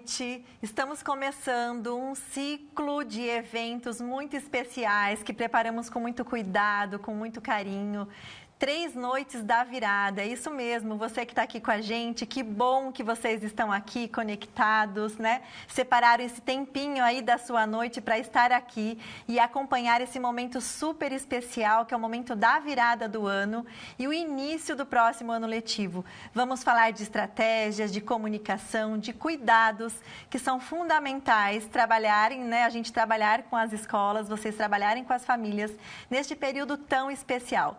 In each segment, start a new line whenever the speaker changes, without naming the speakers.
noite. Estamos começando um ciclo de eventos muito especiais que preparamos com muito cuidado, com muito carinho. 3 noites da virada, é isso mesmo, você que está aqui com a gente, que bom que vocês estão aqui conectados, né? Separaram esse tempinho aí da sua noite para estar aqui e acompanhar esse momento super especial, que é o momento da virada do ano e o início do próximo ano letivo. Vamos falar de estratégias, de comunicação, de cuidados que são fundamentais trabalharem, né? A gente trabalhar com as escolas, vocês trabalharem com as famílias neste período tão especial.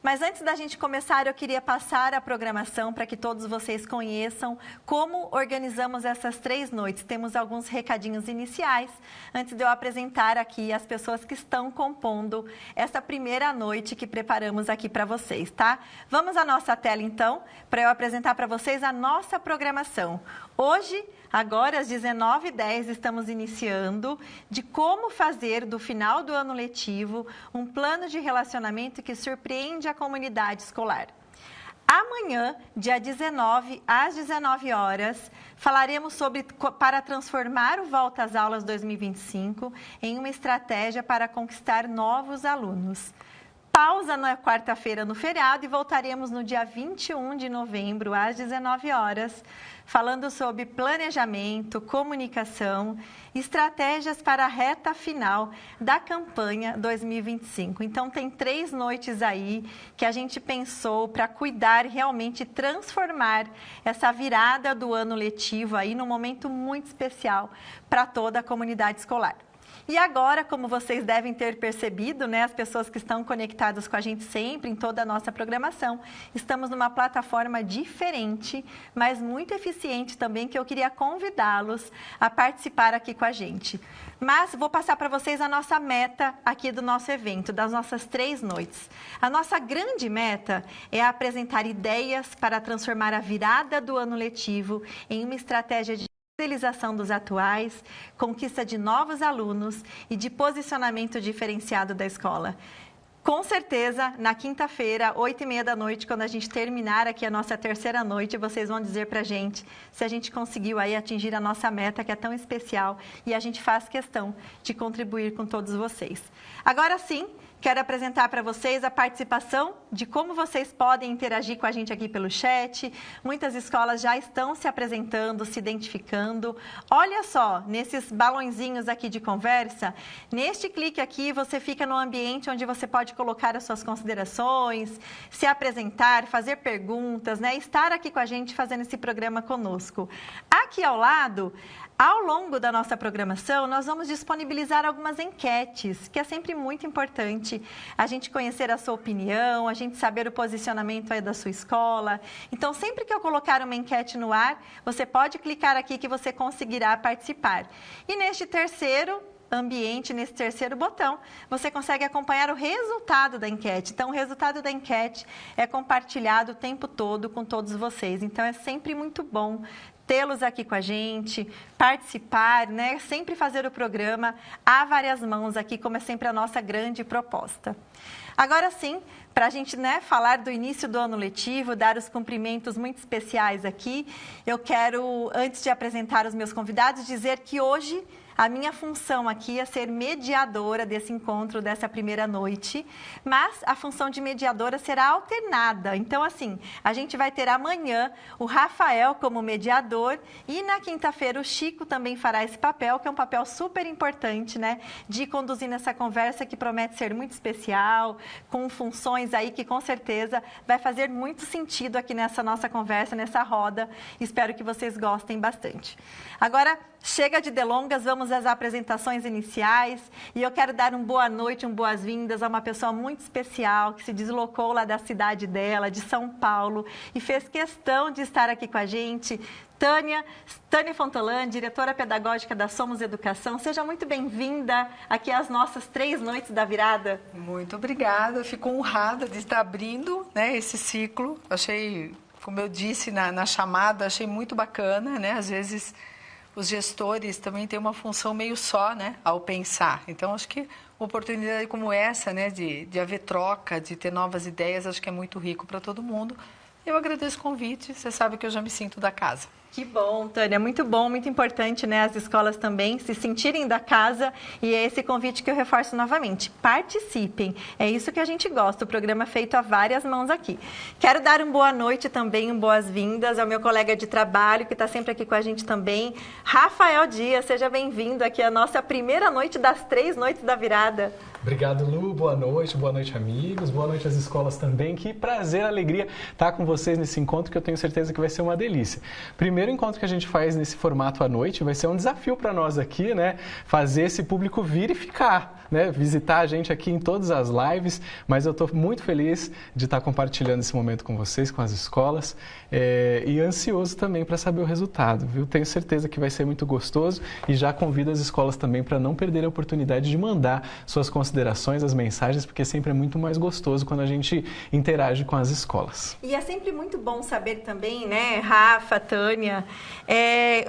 Mas antes da gente começar, eu queria passar a programação para que todos vocês conheçam como organizamos essas 3 noites. Temos alguns recadinhos iniciais, antes de eu apresentar aqui as pessoas que estão compondo essa primeira noite que preparamos aqui para vocês, tá? Vamos à nossa tela, então, para eu apresentar para vocês a nossa programação. Hoje, agora às 19h10, estamos iniciando de como fazer do final do ano letivo um plano de relacionamento que surpreende a comunidade escolar. Amanhã, dia 19, às 19 horas, falaremos sobre para transformar o Volta às Aulas 2025 em uma estratégia para conquistar novos alunos. Pausa na quarta-feira no feriado e voltaremos no dia 21 de novembro, às 19 horas, falando sobre planejamento, comunicação, estratégias para a reta final da campanha 2025. Então, tem 3 noites aí que a gente pensou para cuidar e realmente transformar essa virada do ano letivo aí num momento muito especial para toda a comunidade escolar. E agora, como vocês devem ter percebido, né, as pessoas que estão conectadas com a gente sempre, em toda a nossa programação, estamos numa plataforma diferente, mas muito eficiente também, que eu queria convidá-los a participar aqui com a gente. Mas vou passar para vocês a nossa meta aqui do nosso evento, das nossas 3 noites. A nossa grande meta é apresentar ideias para transformar a virada do ano letivo em uma estratégia de fidelização dos atuais, conquista de novos alunos e de posicionamento diferenciado da escola. Com certeza, na quinta-feira, 8h30 da noite, quando a gente terminar aqui a nossa terceira noite, vocês vão dizer pra gente se a gente conseguiu aí atingir a nossa meta, que é tão especial, e a gente faz questão de contribuir com todos vocês. Agora sim, quero apresentar para vocês a participação de como vocês podem interagir com a gente aqui pelo chat. Muitas escolas já estão se apresentando, se identificando. Olha só, nesses balõezinhos aqui de conversa, neste clique aqui você fica no ambiente onde você pode colocar as suas considerações, se apresentar, fazer perguntas, né? Estar aqui com a gente fazendo esse programa conosco. Aqui ao lado, ao longo da nossa programação, nós vamos disponibilizar algumas enquetes, que é sempre muito importante a gente conhecer a sua opinião, a gente saber o posicionamento aí da sua escola. Então, sempre que eu colocar uma enquete no ar, você pode clicar aqui que você conseguirá participar. E neste terceiro ambiente, nesse terceiro botão, você consegue acompanhar o resultado da enquete. Então, o resultado da enquete é compartilhado o tempo todo com todos vocês. Então, é sempre muito bom tê-los aqui com a gente, participar, né? Sempre fazer o programa a várias mãos aqui, como é sempre a nossa grande proposta. Agora sim, para a gente, né, falar do início do ano letivo, dar os cumprimentos muito especiais aqui, eu quero, antes de apresentar os meus convidados, dizer que hoje a minha função aqui é ser mediadora desse encontro, dessa primeira noite, mas a função de mediadora será alternada. Então, assim, a gente vai ter amanhã o Rafael como mediador e na quinta-feira o Chico também fará esse papel, que é um papel super importante, né, de conduzir nessa conversa que promete ser muito especial, com funções aí que com certeza vai fazer muito sentido aqui nessa nossa conversa, nessa roda. Espero que vocês gostem bastante. Agora, chega de delongas, vamos às apresentações iniciais e eu quero dar uma boa noite, boas-vindas a uma pessoa muito especial que se deslocou lá da cidade dela, de São Paulo, e fez questão de estar aqui com a gente. Tânia Fontolan, diretora pedagógica da Somos Educação. Seja muito bem-vinda aqui às nossas 3 noites da virada.
Muito obrigada, fico honrada de estar abrindo, né, esse ciclo. Achei, como eu disse na chamada, achei muito bacana, né? Às vezes os gestores também têm uma função meio só, né, ao pensar. Então, acho que uma oportunidade como essa, né, de haver troca, de ter novas ideias, acho que é muito rico para todo mundo. Eu agradeço o convite, você sabe que eu já me sinto da casa.
Que bom, Tânia, muito bom, muito importante, né? As escolas também se sentirem da casa e é esse convite que eu reforço novamente. Participem, é isso que a gente gosta, o programa é feito a várias mãos aqui. Quero dar uma boa noite também, boas-vindas ao meu colega de trabalho que está sempre aqui com a gente também, Rafael Dias, seja bem-vindo aqui à nossa primeira noite das 3 noites da virada.
Obrigado, Lu. Boa noite, amigos. Boa noite às escolas também. Que prazer, alegria estar com vocês nesse encontro que eu tenho certeza que vai ser uma delícia. Primeiro encontro que a gente faz nesse formato à noite vai ser um desafio para nós aqui, né? Fazer esse público vir e ficar, né? Visitar a gente aqui em todas as lives, mas eu estou muito feliz de estar compartilhando esse momento com vocês, com as escolas e ansioso também para saber o resultado, viu? Tenho certeza que vai ser muito gostoso e já convido as escolas também para não perder a oportunidade de mandar suas considerações, as mensagens, porque sempre é muito mais gostoso quando a gente interage com as escolas.
E é sempre muito bom saber também, né, Rafa, Tânia,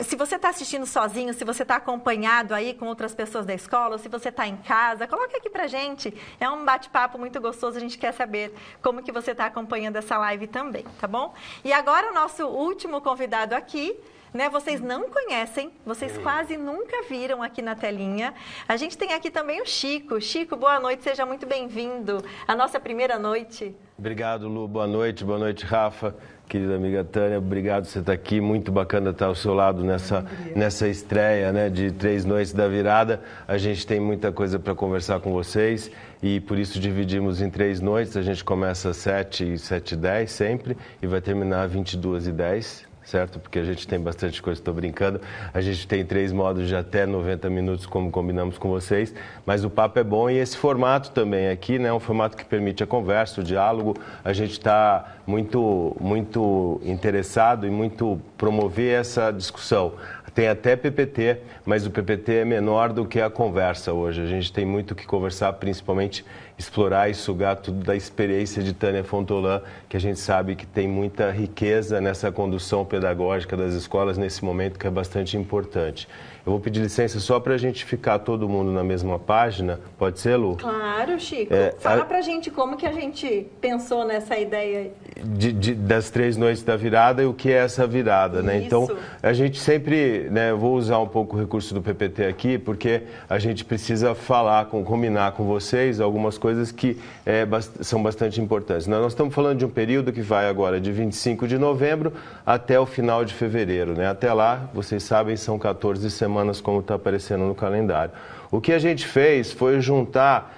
se você está assistindo sozinho, se você está acompanhado aí com outras pessoas da escola, ou se você está em casa, coloca aqui pra gente. É um bate-papo muito gostoso, a gente quer saber como que você está acompanhando essa live também, tá bom? E agora o nosso último convidado aqui, né, vocês não conhecem, vocês quase nunca viram aqui na telinha. A gente tem aqui também o Chico. Chico, boa noite, seja muito bem-vindo à nossa primeira noite.
Obrigado, Lu, boa noite, Rafa, querida amiga Tânia, obrigado por você estar aqui, muito bacana estar ao seu lado nessa estreia, né, de 3 noites da virada. A gente tem muita coisa para conversar com vocês e por isso dividimos em 3 noites, a gente começa às 7 e 7h10 sempre e vai terminar às 22h10. Certo? Porque a gente tem bastante coisa, estou brincando. A gente tem 3 modos de até 90 minutos, como combinamos com vocês, mas o papo é bom e esse formato também aqui, né, é um formato que permite a conversa, o diálogo. A gente está muito interessado em muito promover essa discussão. Tem até PPT, mas o PPT é menor do que a conversa hoje. A gente tem muito o que conversar, principalmente explorar e sugar tudo da experiência de Tânia Fontolan, que a gente sabe que tem muita riqueza nessa condução pedagógica das escolas nesse momento, que é bastante importante. Eu vou pedir licença só para a gente ficar todo mundo na mesma página. Pode ser, Lu?
Claro, Chico. Fala pra gente como que a gente pensou nessa ideia.
Das 3 noites da virada e o que é essa virada, né?
Isso.
Então, a gente sempre, né, eu vou usar um pouco o recurso do PPT aqui, porque a gente precisa combinar com vocês algumas coisas que são bastante importantes. Nós estamos falando de um período que vai agora de 25 de novembro até o final de fevereiro, né? Até lá, vocês sabem, são 14 semanas, como está aparecendo no calendário. O que a gente fez foi juntar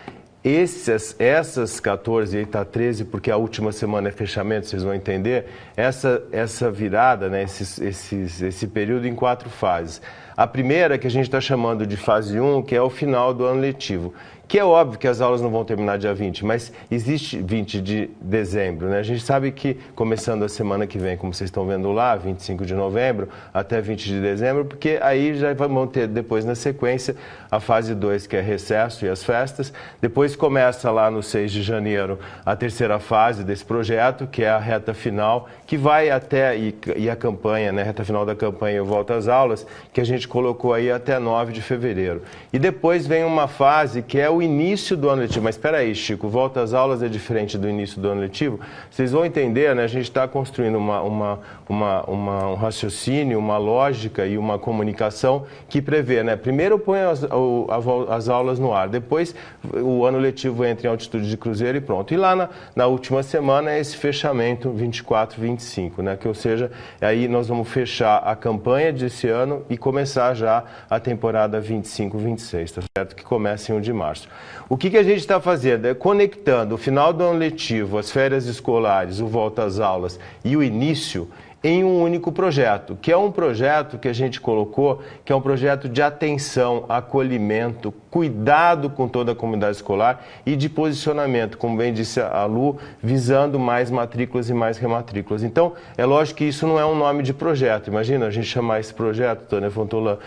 essas 14, aí está 13, porque a última semana é fechamento, vocês vão entender, essa virada, né, esse período em 4 fases. A primeira, que a gente está chamando de fase 1, que é o final do ano letivo, que é óbvio que as aulas não vão terminar dia 20, mas existe 20 de dezembro, né? A gente sabe que começando a semana que vem, como vocês estão vendo lá, 25 de novembro até 20 de dezembro, porque aí já vamos ter depois na sequência a fase 2, que é recesso e as festas. Depois começa lá no 6 de janeiro a terceira fase desse projeto, que é a reta final, que vai até, e a campanha, né? Reta final da campanha e volta às aulas, que a gente colocou aí até 9 de fevereiro. E depois vem uma fase que é o início do ano letivo. Mas espera aí, Chico, volta às aulas é diferente do início do ano letivo? Vocês vão entender, né? A gente está construindo um raciocínio, uma lógica e uma comunicação que prevê, né? Primeiro põe as aulas no ar, depois o ano letivo entra em altitude de cruzeiro e pronto. E lá na última semana é esse fechamento 24, 25, né? Que, ou seja, aí nós vamos fechar a campanha desse ano e começar já a temporada 25, 26, tá certo? Que começa em 1 de março. O que a gente está fazendo? É conectando o final do ano letivo, as férias escolares, o volta às aulas e o início em um único projeto, que é um projeto que a gente colocou, que é um projeto de atenção, acolhimento, cuidado com toda a comunidade escolar e de posicionamento, como bem disse a Lu, visando mais matrículas e mais rematrículas. Então, é lógico que isso não é um nome de projeto. Imagina a gente chamar esse projeto, Tânia Fontolan,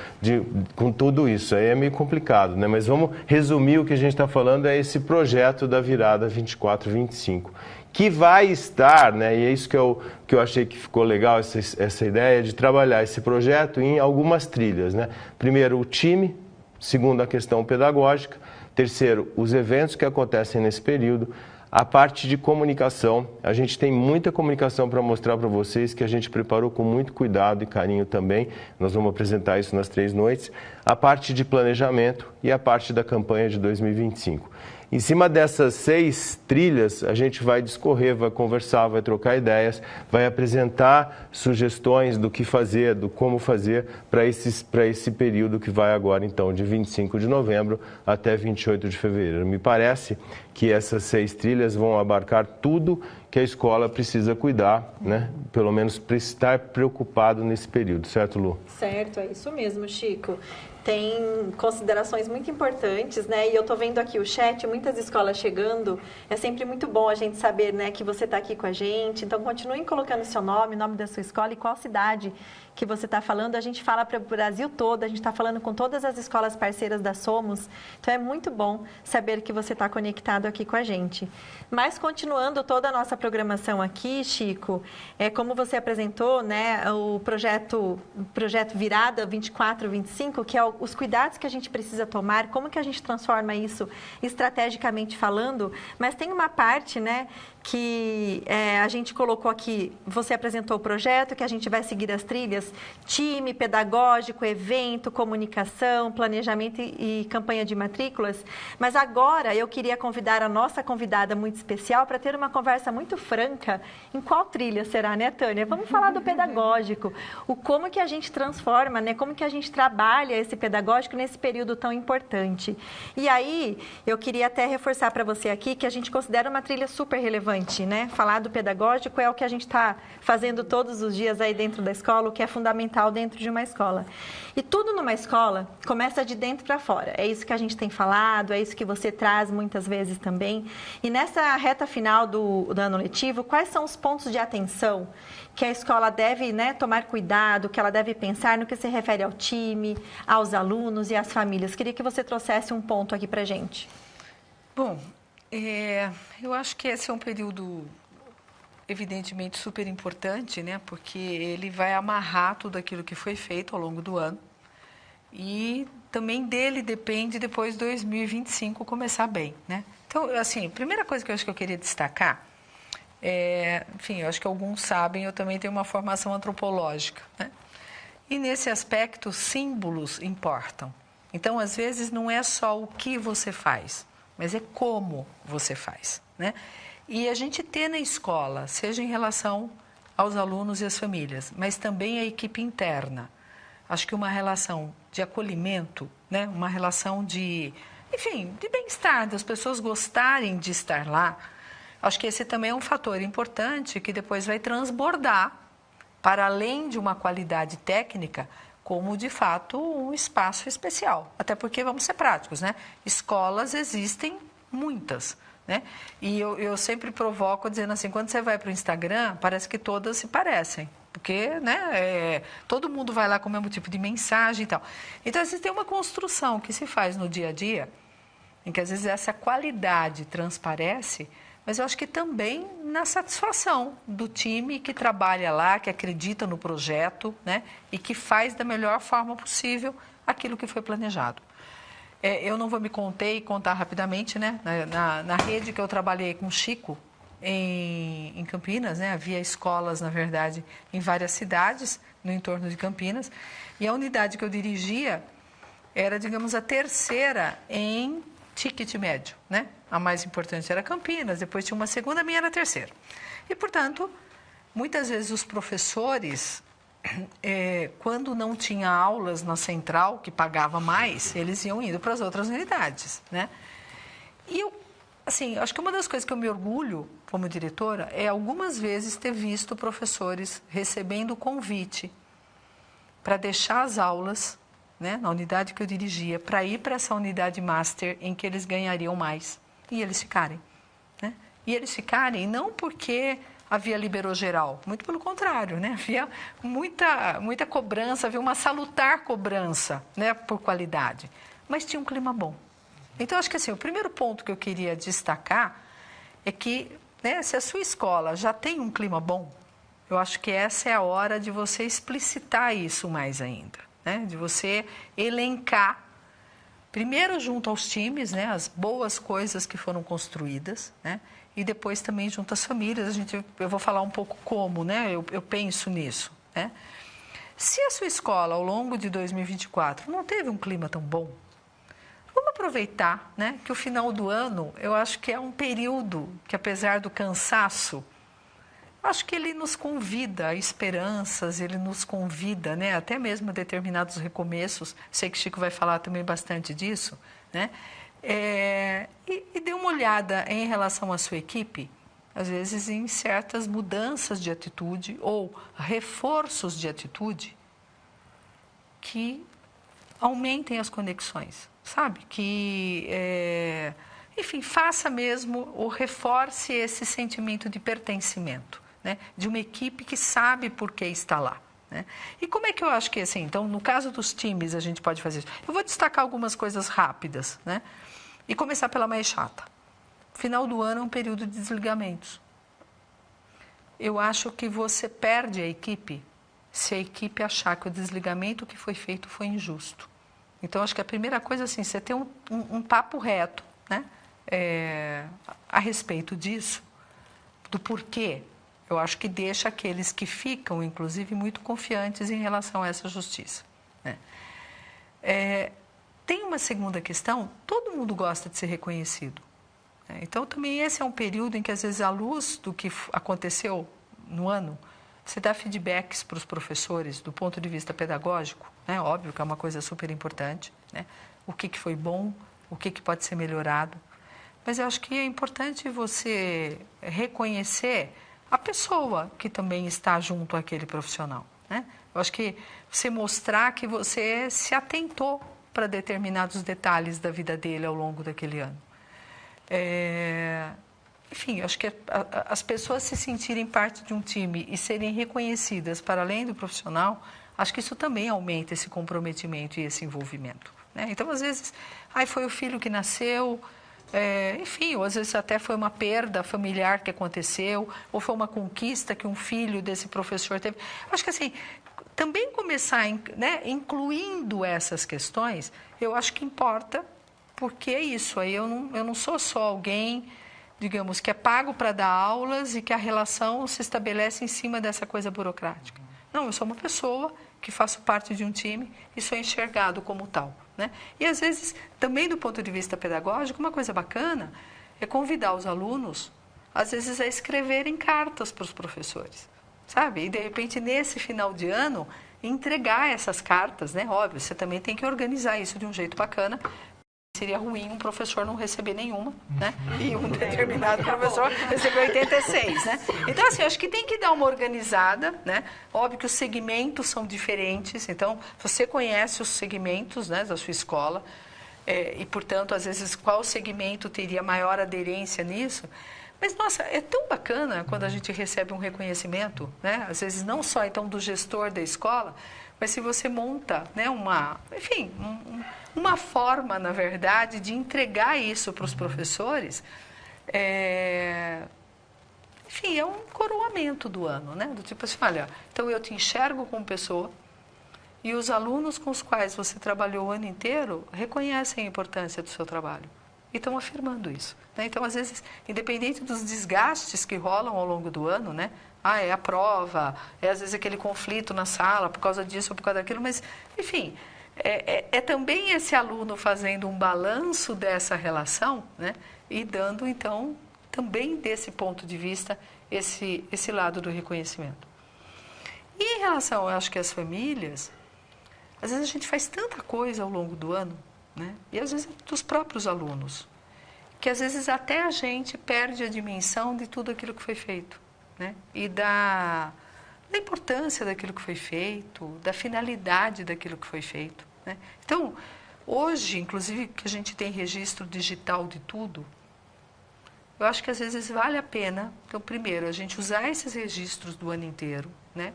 com tudo isso. Aí é meio complicado, né? Mas vamos resumir o que a gente está falando, é esse projeto da virada 24-25. Que vai estar, né, e é isso que eu achei que ficou legal, essa ideia de trabalhar esse projeto em algumas trilhas, né? Primeiro, o time. Segundo, a questão pedagógica. Terceiro, os eventos que acontecem nesse período. A parte de comunicação, a gente tem muita comunicação para mostrar para vocês, que a gente preparou com muito cuidado e carinho também. Nós vamos apresentar isso nas 3 noites. A parte de planejamento e a parte da campanha de 2025. Em cima dessas 6 trilhas, a gente vai discorrer, vai conversar, vai trocar ideias, vai apresentar sugestões do que fazer, do como fazer para esse período que vai agora, então, de 25 de novembro até 28 de fevereiro. Me parece que essas 6 trilhas vão abarcar tudo que a escola precisa cuidar, né? Pelo menos estar preocupado nesse período, certo, Lu?
Certo, é isso mesmo, Chico. Tem considerações muito importantes, né? E eu tô vendo aqui o chat, muitas escolas chegando. É sempre muito bom a gente saber, né, que você está aqui com a gente. Então, continuem colocando seu nome, o nome da sua escola e qual cidade que você está falando. A gente fala para o Brasil todo, a gente está falando com todas as escolas parceiras da Somos. Então, é muito bom saber que você está conectado aqui com a gente. Mas, continuando toda a nossa programação aqui, Chico, como você apresentou, né, o projeto Virada 24-25, que é os cuidados que a gente precisa tomar, como que a gente transforma isso estrategicamente falando, mas tem uma parte, né, que a gente colocou aqui, você apresentou o projeto, que a gente vai seguir as trilhas, time, pedagógico, evento, comunicação, planejamento e campanha de matrículas, mas agora eu queria convidar a nossa convidada muito especial para ter uma conversa muito franca. Em qual trilha será, né, Tânia? Vamos falar do pedagógico, como que a gente transforma, né, como que a gente trabalha esse pedagógico nesse período tão importante. E aí, eu queria até reforçar para você aqui que a gente considera uma trilha super relevante, né? Falar do pedagógico é o que a gente está fazendo todos os dias aí dentro da escola, o que é fundamental dentro de uma escola. E tudo numa escola começa de dentro para fora. É isso que a gente tem falado, é isso que você traz muitas vezes também. E nessa reta final do ano letivo, quais são os pontos de atenção que a escola deve, né, tomar cuidado, que ela deve pensar no que se refere ao time, aos alunos e às famílias? Queria que você trouxesse um ponto aqui para a gente.
Bom, eu acho que esse é um período, evidentemente, super importante, né? Porque ele vai amarrar tudo aquilo que foi feito ao longo do ano. E também dele depende depois de 2025 começar bem, né? Então, assim, a primeira coisa que eu acho que eu queria destacar enfim, eu acho que alguns sabem, eu também tenho uma formação antropológica, né? E nesse aspecto, símbolos importam. Então, às vezes, não é só o que você faz, mas é como você faz, né? E a gente ter na escola, seja em relação aos alunos e às famílias, mas também a equipe interna. Acho que uma relação de acolhimento, né? Uma relação de, enfim, de bem-estar, das pessoas gostarem de estar lá. Acho que esse também é um fator importante que depois vai transbordar para além de uma qualidade técnica, como, de fato, um espaço especial. Até porque, vamos ser práticos, né? Escolas existem muitas, né? E eu sempre provoco dizendo assim, quando você vai para o Instagram, parece que todas se parecem. Porque, né, todo mundo vai lá com o mesmo tipo de mensagem e tal. Então, às vezes, tem uma construção que se faz no dia a dia, em que, às vezes, essa qualidade transparece, mas eu acho que também na satisfação do time que trabalha lá, que acredita no projeto, né, e que faz da melhor forma possível aquilo que foi planejado. Eu não vou me contar rapidamente, né, na rede que eu trabalhei com o Chico, em Campinas, né, havia escolas, na verdade, em várias cidades no entorno de Campinas, e a unidade que eu dirigia era, digamos, a terceira em ticket médio, né? A mais importante era Campinas, depois tinha uma segunda, a minha era a terceira. E, portanto, muitas vezes os professores, quando não tinha aulas na central, que pagava mais, eles iam indo para as outras unidades, né? E eu, assim, acho que uma das coisas que eu me orgulho como diretora é algumas vezes ter visto professores recebendo convite para deixar as aulas, né, na unidade que eu dirigia, para ir para essa unidade master em que eles ganhariam mais. E eles ficarem, né? E eles ficarem não porque havia liberou geral, muito pelo contrário, né? Havia muita cobrança, havia uma salutar cobrança, né, por qualidade. Mas tinha um clima bom. Então, acho que assim, o primeiro ponto que eu queria destacar é que, né, se a sua escola já tem um clima bom, eu acho que essa é a hora de você explicitar isso mais ainda, né? De você elencar Primeiro junto aos times, né, as boas coisas que foram construídas, né, e depois também junto às famílias. Eu vou falar um pouco como, né, eu penso nisso, né. Se a sua escola, ao longo de 2024, não teve um clima tão bom, vamos aproveitar, né, que o final do ano, eu acho que é um período que, apesar do cansaço, acho que ele nos convida a esperanças, ele nos convida, né, até mesmo a determinados recomeços. Sei que Chico vai falar também bastante disso, né? E dê uma olhada em relação à sua equipe, às vezes em certas mudanças de atitude ou reforços de atitude que aumentem as conexões, sabe? Que, enfim, faça mesmo ou reforce esse sentimento de pertencimento, né? De uma equipe que sabe por que está lá, né? E como é que eu acho que, assim, então, no caso dos times, a gente pode fazer isso? Eu vou destacar algumas coisas rápidas, né? E começar pela mais chata. Final do ano é um período de desligamentos. Eu acho que você perde a equipe se a equipe achar que o desligamento que foi feito foi injusto. Então, acho que a primeira coisa, assim, você ter um papo reto, né, a respeito disso, do porquê. Eu acho que deixa aqueles que ficam, inclusive, muito confiantes em relação a essa justiça, né. Tem uma segunda questão, todo mundo gosta de ser reconhecido. Então, também esse é um período em que, às vezes, à luz do que aconteceu no ano, você dá feedbacks para os professores do ponto de vista pedagógico, né? Óbvio que é uma coisa super importante, né? O que foi bom, o que pode ser melhorado. Mas eu acho que é importante você reconhecer a pessoa que também está junto àquele profissional, né? Eu acho que você mostrar que você se atentou para determinados detalhes da vida dele ao longo daquele ano. Enfim, acho que as pessoas se sentirem parte de um time e serem reconhecidas para além do profissional, acho que isso também aumenta esse comprometimento e esse envolvimento, né? Então, às vezes, foi o filho que nasceu, enfim, ou às vezes até foi uma perda familiar que aconteceu, ou foi uma conquista que um filho desse professor teve. Acho que, assim, também começar, né, incluindo essas questões, eu acho que importa, porque é isso. Aí eu não sou só alguém, digamos, que é pago para dar aulas e que a relação se estabelece em cima dessa coisa burocrática. Não, eu sou uma pessoa que faço parte de um time e sou enxergado como tal, né? E, às vezes, também do ponto de vista pedagógico, uma coisa bacana é convidar os alunos, às vezes, a escreverem cartas para os professores, sabe? E, de repente, nesse final de ano, entregar essas cartas, né? Óbvio, você também tem que organizar isso de um jeito bacana. Seria ruim um professor não receber nenhuma, né? E um determinado professor receber 86, né? Então, assim, acho que tem que dar uma organizada, né? Óbvio que os segmentos são diferentes, então, você conhece os segmentos, né, da sua escola, e, portanto, às vezes, qual segmento teria maior aderência nisso? Mas, nossa, é tão bacana quando a gente recebe um reconhecimento, né? Às vezes, não só, então, do gestor da escola, mas se você monta, né, uma forma, na verdade, de entregar isso para os professores, enfim, é um coroamento do ano, né? Do tipo assim, olha, então eu te enxergo como pessoa e os alunos com os quais você trabalhou o ano inteiro reconhecem a importância do seu trabalho e estão afirmando isso, né? Então, às vezes, independente dos desgastes que rolam ao longo do ano, né? É a prova, às vezes aquele conflito na sala por causa disso ou por causa daquilo, mas, enfim, é também esse aluno fazendo um balanço dessa relação, né? E dando, então, também desse ponto de vista, esse lado do reconhecimento. E em relação, eu acho que as famílias, às vezes a gente faz tanta coisa ao longo do ano, né? E às vezes dos próprios alunos, que às vezes até a gente perde a dimensão de tudo aquilo que foi feito, né? E da importância daquilo que foi feito, da finalidade daquilo que foi feito, né? Então, hoje, inclusive, que a gente tem registro digital de tudo, eu acho que às vezes vale a pena, então, primeiro, a gente usar esses registros do ano inteiro, né?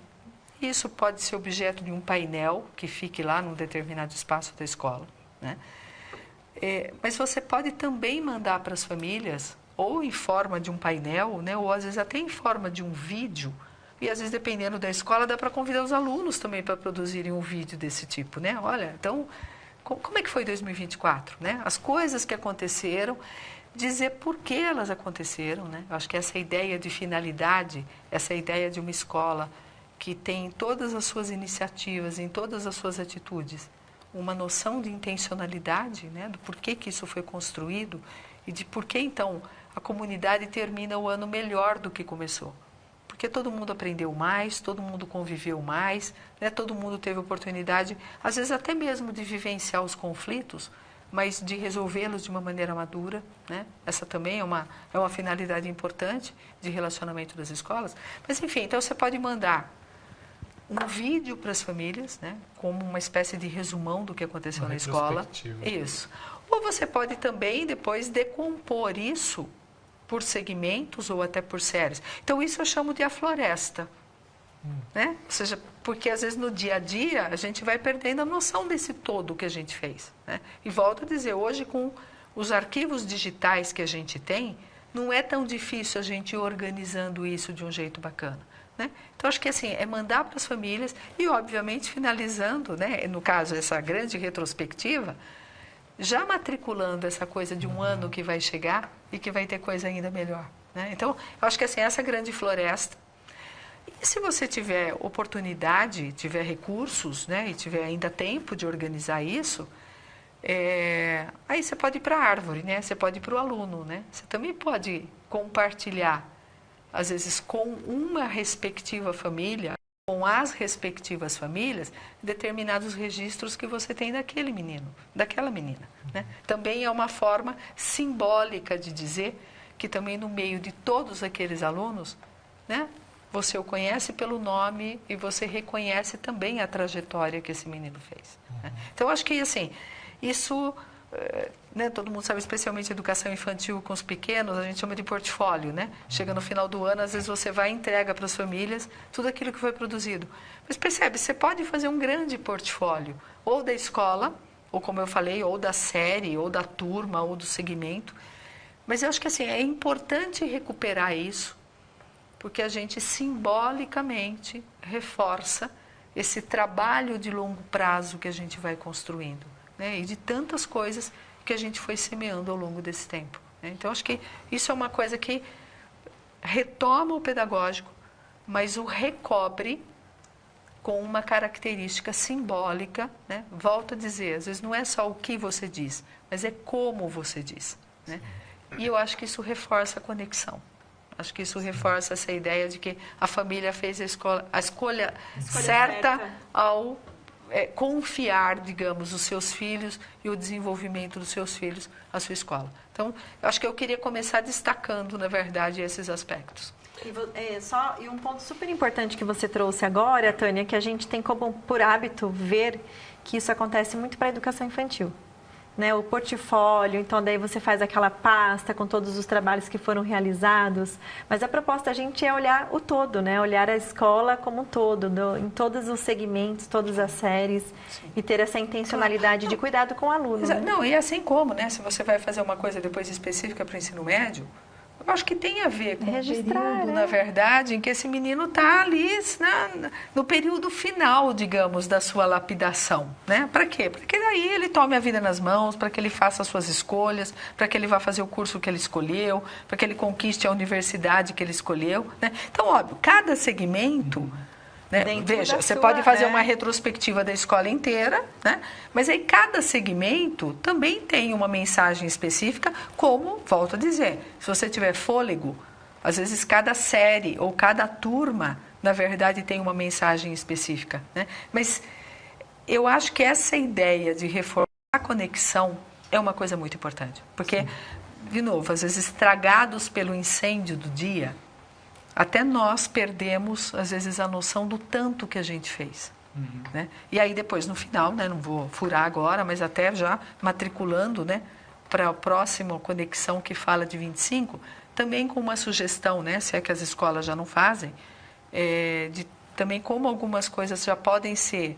Isso pode ser objeto de um painel que fique lá num determinado espaço da escola, né? Mas você pode também mandar para as famílias, ou em forma de um painel, né? Ou às vezes até em forma de um vídeo, e às vezes, dependendo da escola, dá para convidar os alunos também para produzirem um vídeo desse tipo, né? Olha, então, como é que foi 2024, né? As coisas que aconteceram, dizer por que elas aconteceram, né? Eu acho que essa ideia de finalidade, essa ideia de uma escola que tem em todas as suas iniciativas, em todas as suas atitudes, uma noção de intencionalidade, né? Do porquê que isso foi construído e de por que, então, a comunidade termina o ano melhor do que começou. Porque todo mundo aprendeu mais, todo mundo conviveu mais, né? Todo mundo teve oportunidade, às vezes até mesmo de vivenciar os conflitos, mas de resolvê-los de uma maneira madura, né? Essa também é uma finalidade importante de relacionamento das escolas. Mas, enfim, então você pode mandar um vídeo para as famílias, né? Como uma espécie de resumão do que aconteceu na escola. Isso. Ou você pode também depois decompor isso por segmentos ou até por séries. Então, isso eu chamo de a floresta. Né? Ou seja, porque às vezes no dia a dia a gente vai perdendo a noção desse todo que a gente fez. Né? E volto a dizer, hoje com os arquivos digitais que a gente tem, não é tão difícil a gente ir organizando isso de um jeito bacana. Né? Então, acho que assim, é mandar para as famílias e, obviamente, finalizando, né? No caso, essa grande retrospectiva, já matriculando essa coisa de um ano que vai chegar e que vai ter coisa ainda melhor. Né? Então, eu acho que assim, essa grande floresta. E se você tiver oportunidade, tiver recursos, né, e tiver ainda tempo de organizar isso, aí você pode ir para a árvore, né? Você pode ir para o aluno. Né? Você também pode compartilhar, às vezes, com uma respectiva família, com as respectivas famílias, determinados registros que você tem daquele menino, daquela menina. Né? Também é uma forma simbólica de dizer que também no meio de todos aqueles alunos, né, você o conhece pelo nome e você reconhece também a trajetória que esse menino fez. Né? Então, acho que assim, isso, né, todo mundo sabe, especialmente educação infantil com os pequenos, a gente chama de portfólio, né? Chega no final do ano, às vezes você vai e entrega para as famílias tudo aquilo que foi produzido. Mas percebe, você pode fazer um grande portfólio, ou da escola, ou como eu falei, ou da série, ou da turma, ou do segmento. Mas eu acho que assim, é importante recuperar isso, porque a gente simbolicamente reforça esse trabalho de longo prazo que a gente vai construindo. Né? E de tantas coisas que a gente foi semeando ao longo desse tempo. Né? Então, acho que isso é uma coisa que retoma o pedagógico, mas o recobre com uma característica simbólica. Né? Volto a dizer, às vezes não é só o que você diz, mas é como você diz. Né? E eu acho que isso reforça a conexão. Acho que isso reforça essa ideia de que a família fez a escolha certa ao confiar, digamos, os seus filhos e o desenvolvimento dos seus filhos à sua escola. Então, eu acho que eu queria começar destacando, na verdade, esses aspectos.
E um ponto super importante que você trouxe agora, Tânia, que a gente tem como por hábito ver que isso acontece muito para a educação infantil. Né, o portfólio, então daí você faz aquela pasta com todos os trabalhos que foram realizados, mas a proposta da gente é olhar o todo, né, olhar a escola como um todo, em todos os segmentos, todas as séries. Sim. E ter essa intencionalidade de cuidado com o aluno. Né?
Não, e assim como, né, se você vai fazer uma coisa depois específica para o ensino médio, eu acho que tem a ver com o período, na verdade, em que esse menino está ali no período final, digamos, da sua lapidação. Né? Para quê? Para que daí ele tome a vida nas mãos, para que ele faça as suas escolhas, para que ele vá fazer o curso que ele escolheu, para que ele conquiste a universidade que ele escolheu. Né? Então, óbvio, cada segmento... Né? Veja, você pode fazer uma retrospectiva da escola inteira, né? Mas aí cada segmento também tem uma mensagem específica, como, volto a dizer, se você tiver fôlego, às vezes cada série ou cada turma, na verdade, tem uma mensagem específica. Né? Mas eu acho que essa ideia de reforçar a conexão é uma coisa muito importante. Porque, de novo, às vezes estragados pelo incêndio do dia, até nós perdemos, às vezes, a noção do tanto que a gente fez. Né? E aí depois, no final, né, não vou furar agora, mas até já matriculando, né, para a próxima conexão que fala de 25, também com uma sugestão, né, se é que as escolas já não fazem, de também como algumas coisas já podem ser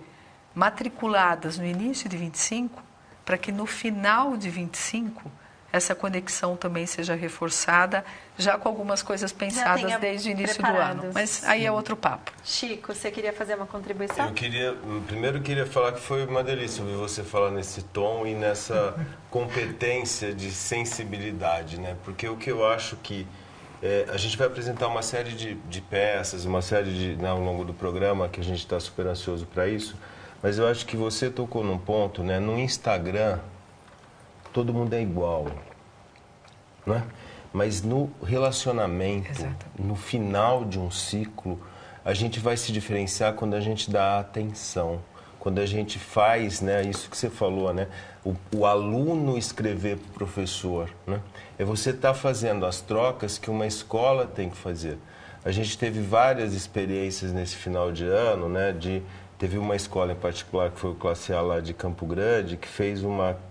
matriculadas no início de 25, para que no final de 25 essa conexão também seja reforçada, já com algumas coisas pensadas desde o início do ano. Mas aí é outro papo.
Chico, você queria fazer uma contribuição?
Primeiro eu queria falar que foi uma delícia ouvir você falar nesse tom e nessa competência de sensibilidade, né? Porque o que eu acho que a gente vai apresentar uma série de peças, uma série ao longo do programa, que a gente está super ansioso para isso, mas eu acho que você tocou num ponto, né? No Instagram, todo mundo é igual, né? Mas no relacionamento, no final de um ciclo, a gente vai se diferenciar quando a gente dá atenção, quando a gente faz, né, isso que você falou, né, o aluno escrever para o professor, né? É você estar fazendo as trocas que uma escola tem que fazer. A gente teve várias experiências nesse final de ano, né, teve uma escola em particular, que foi o Classe A lá de Campo Grande, que fez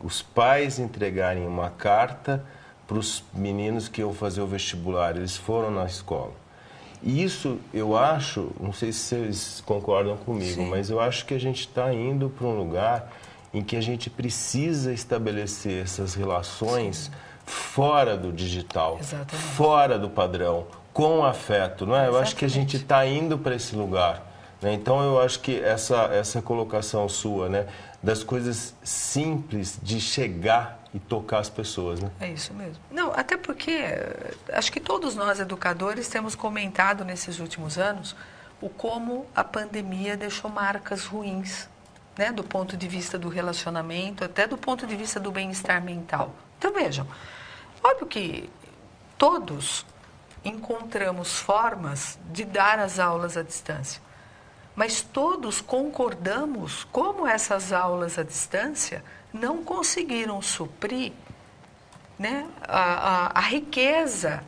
os pais entregarem uma carta para os meninos que iam fazer o vestibular. Eles foram na escola. E isso, eu acho, não sei se vocês concordam comigo, mas eu acho que a gente está indo para um lugar em que a gente precisa estabelecer essas relações fora do digital, fora do padrão, com afeto, não é? Eu acho que a gente está indo para esse lugar. Então, eu acho que essa colocação sua, né, das coisas simples de chegar e tocar as pessoas, né?
É isso mesmo. Não, até porque acho que todos nós, educadores, temos comentado nesses últimos anos o como a pandemia deixou marcas ruins, né, do ponto de vista do relacionamento, até do ponto de vista do bem-estar mental. Então, vejam, óbvio que todos encontramos formas de dar as aulas à distância. Mas todos concordamos como essas aulas à distância não conseguiram suprir, né, a riqueza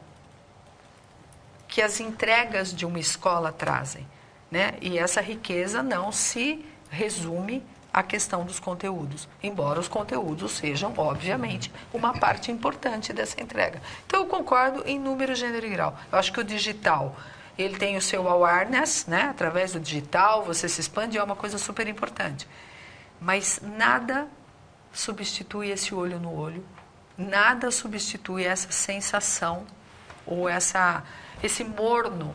que as entregas de uma escola trazem, né? E essa riqueza não se resume à questão dos conteúdos, embora os conteúdos sejam, obviamente, uma parte importante dessa entrega. Então, eu concordo em número, gênero e grau. Eu acho que o digital, ele tem o seu awareness, né? Através do digital, você se expande, é uma coisa super importante. Mas nada substitui esse olho no olho, nada substitui essa sensação ou esse morno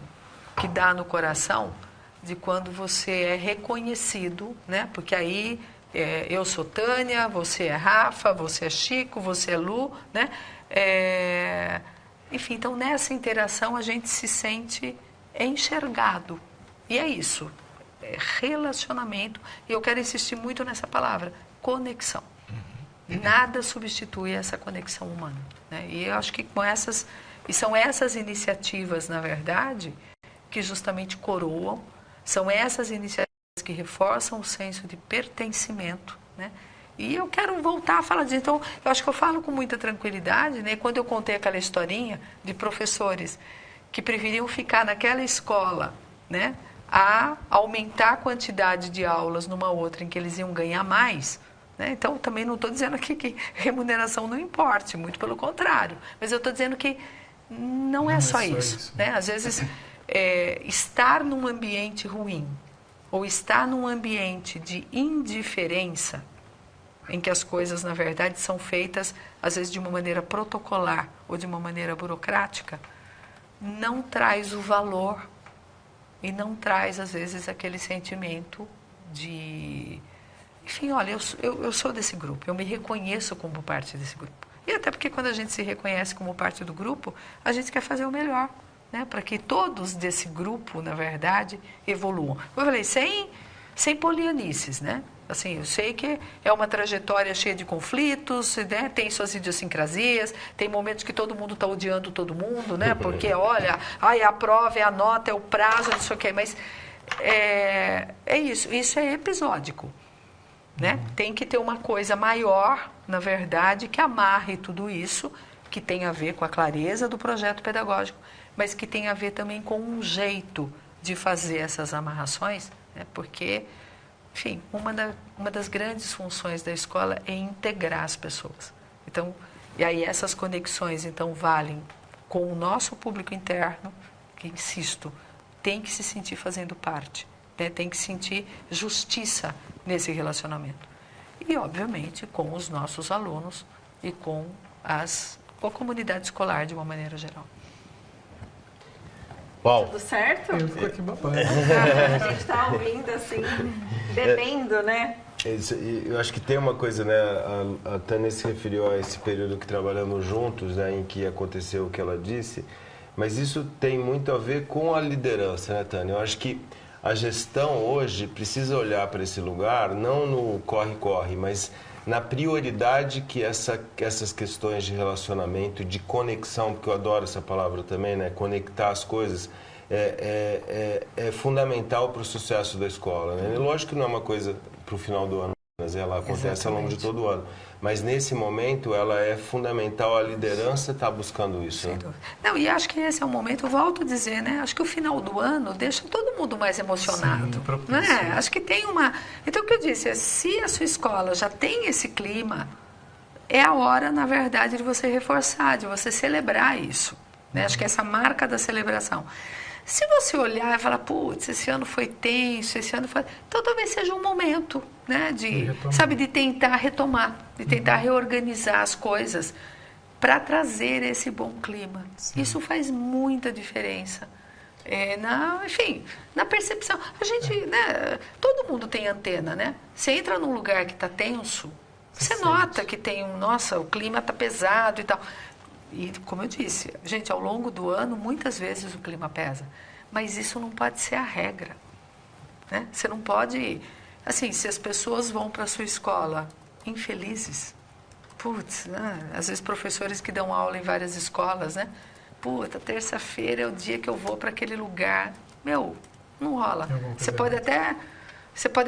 que dá no coração de quando você é reconhecido, né? Porque aí eu sou Tânia, você é Rafa, você é Chico, você é Lu, né? Enfim, então nessa interação a gente se sente enxergado. E é isso, relacionamento, e eu quero insistir muito nessa palavra, conexão. Nada substitui essa conexão humana, né? E eu acho que são essas iniciativas, na verdade, que justamente coroam, são essas iniciativas que reforçam o senso de pertencimento, né? E eu quero voltar a falar disso. Então, eu acho que eu falo com muita tranquilidade, né? Quando eu contei aquela historinha de professores que preferiam ficar naquela escola, né, a aumentar a quantidade de aulas numa outra em que eles iam ganhar mais, né? Então, também não estou dizendo aqui que remuneração não importe, muito pelo contrário. Mas eu estou dizendo que não é só isso, né? Às vezes, estar num ambiente ruim ou estar num ambiente de indiferença, em que as coisas, na verdade, são feitas, às vezes, de uma maneira protocolar ou de uma maneira burocrática, não traz o valor e não traz, às vezes, aquele sentimento de... Enfim, olha, eu sou desse grupo, eu me reconheço como parte desse grupo. E até porque quando a gente se reconhece como parte do grupo, a gente quer fazer o melhor, né? Para que todos desse grupo, na verdade, evoluam. Eu falei, sem polianices, né? Assim, eu sei que é uma trajetória cheia de conflitos, né? Tem suas idiosincrasias, tem momentos que todo mundo está odiando todo mundo, né? Porque, olha, a prova, é a nota, é o prazo, não sei o quê, mas isso é episódico, né? Tem que ter uma coisa maior, na verdade, que amarre tudo isso, que tem a ver com a clareza do projeto pedagógico, mas que tem a ver também com um jeito de fazer essas amarrações, né? Porque... Enfim, uma das grandes funções da escola é integrar as pessoas. Então, e aí essas conexões, então, valem com o nosso público interno, que, insisto, tem que se sentir fazendo parte, né? Tem que sentir justiça nesse relacionamento. E, obviamente, com os nossos alunos e com a comunidade escolar de uma maneira geral.
Paulo.
Tudo certo?
Eu fico aqui babando.
A gente está ouvindo assim, bebendo, né?
Eu acho que tem uma coisa, né? A Tânia se referiu a esse período que trabalhamos juntos, né, em que aconteceu o que ela disse, mas isso tem muito a ver com a liderança, né, Tânia? Eu acho que a gestão hoje precisa olhar para esse lugar, não no corre-corre, mas na prioridade que essas questões de relacionamento, de conexão, porque eu adoro essa palavra também, né? Conectar as coisas, é fundamental para o sucesso da escola, né? Lógico que não é uma coisa para o final do ano, mas ela acontece ao longo de todo o ano. Mas nesse momento ela é fundamental, a liderança está buscando isso. Né?
Não, e acho que esse é o momento, eu volto a dizer, né? Acho que o final do ano deixa todo mundo mais emocionado.
Sim, propício,
né? Acho que tem uma... Então, o que eu disse, se a sua escola já tem esse clima, é a hora, na verdade, de você reforçar, de você celebrar isso. Né? Acho que essa marca da celebração. Se você olhar e falar, putz, esse ano foi tenso, esse ano foi... Então, talvez seja um momento, né, de tentar retomar, de tentar reorganizar as coisas para trazer esse bom clima. Sim. Isso faz muita diferença. Na percepção. A gente, né, todo mundo tem antena, né? Você entra num lugar que está tenso, você nota que tem o clima está pesado e tal. E, como eu disse, gente, ao longo do ano, muitas vezes o clima pesa. Mas isso não pode ser a regra. Né? Você não pode... Assim, se as pessoas vão para a sua escola infelizes, putz, né? Às vezes professores que dão aula em várias escolas, né? Puta, terça-feira é o dia que eu vou para aquele lugar. Meu, não rola. Você pode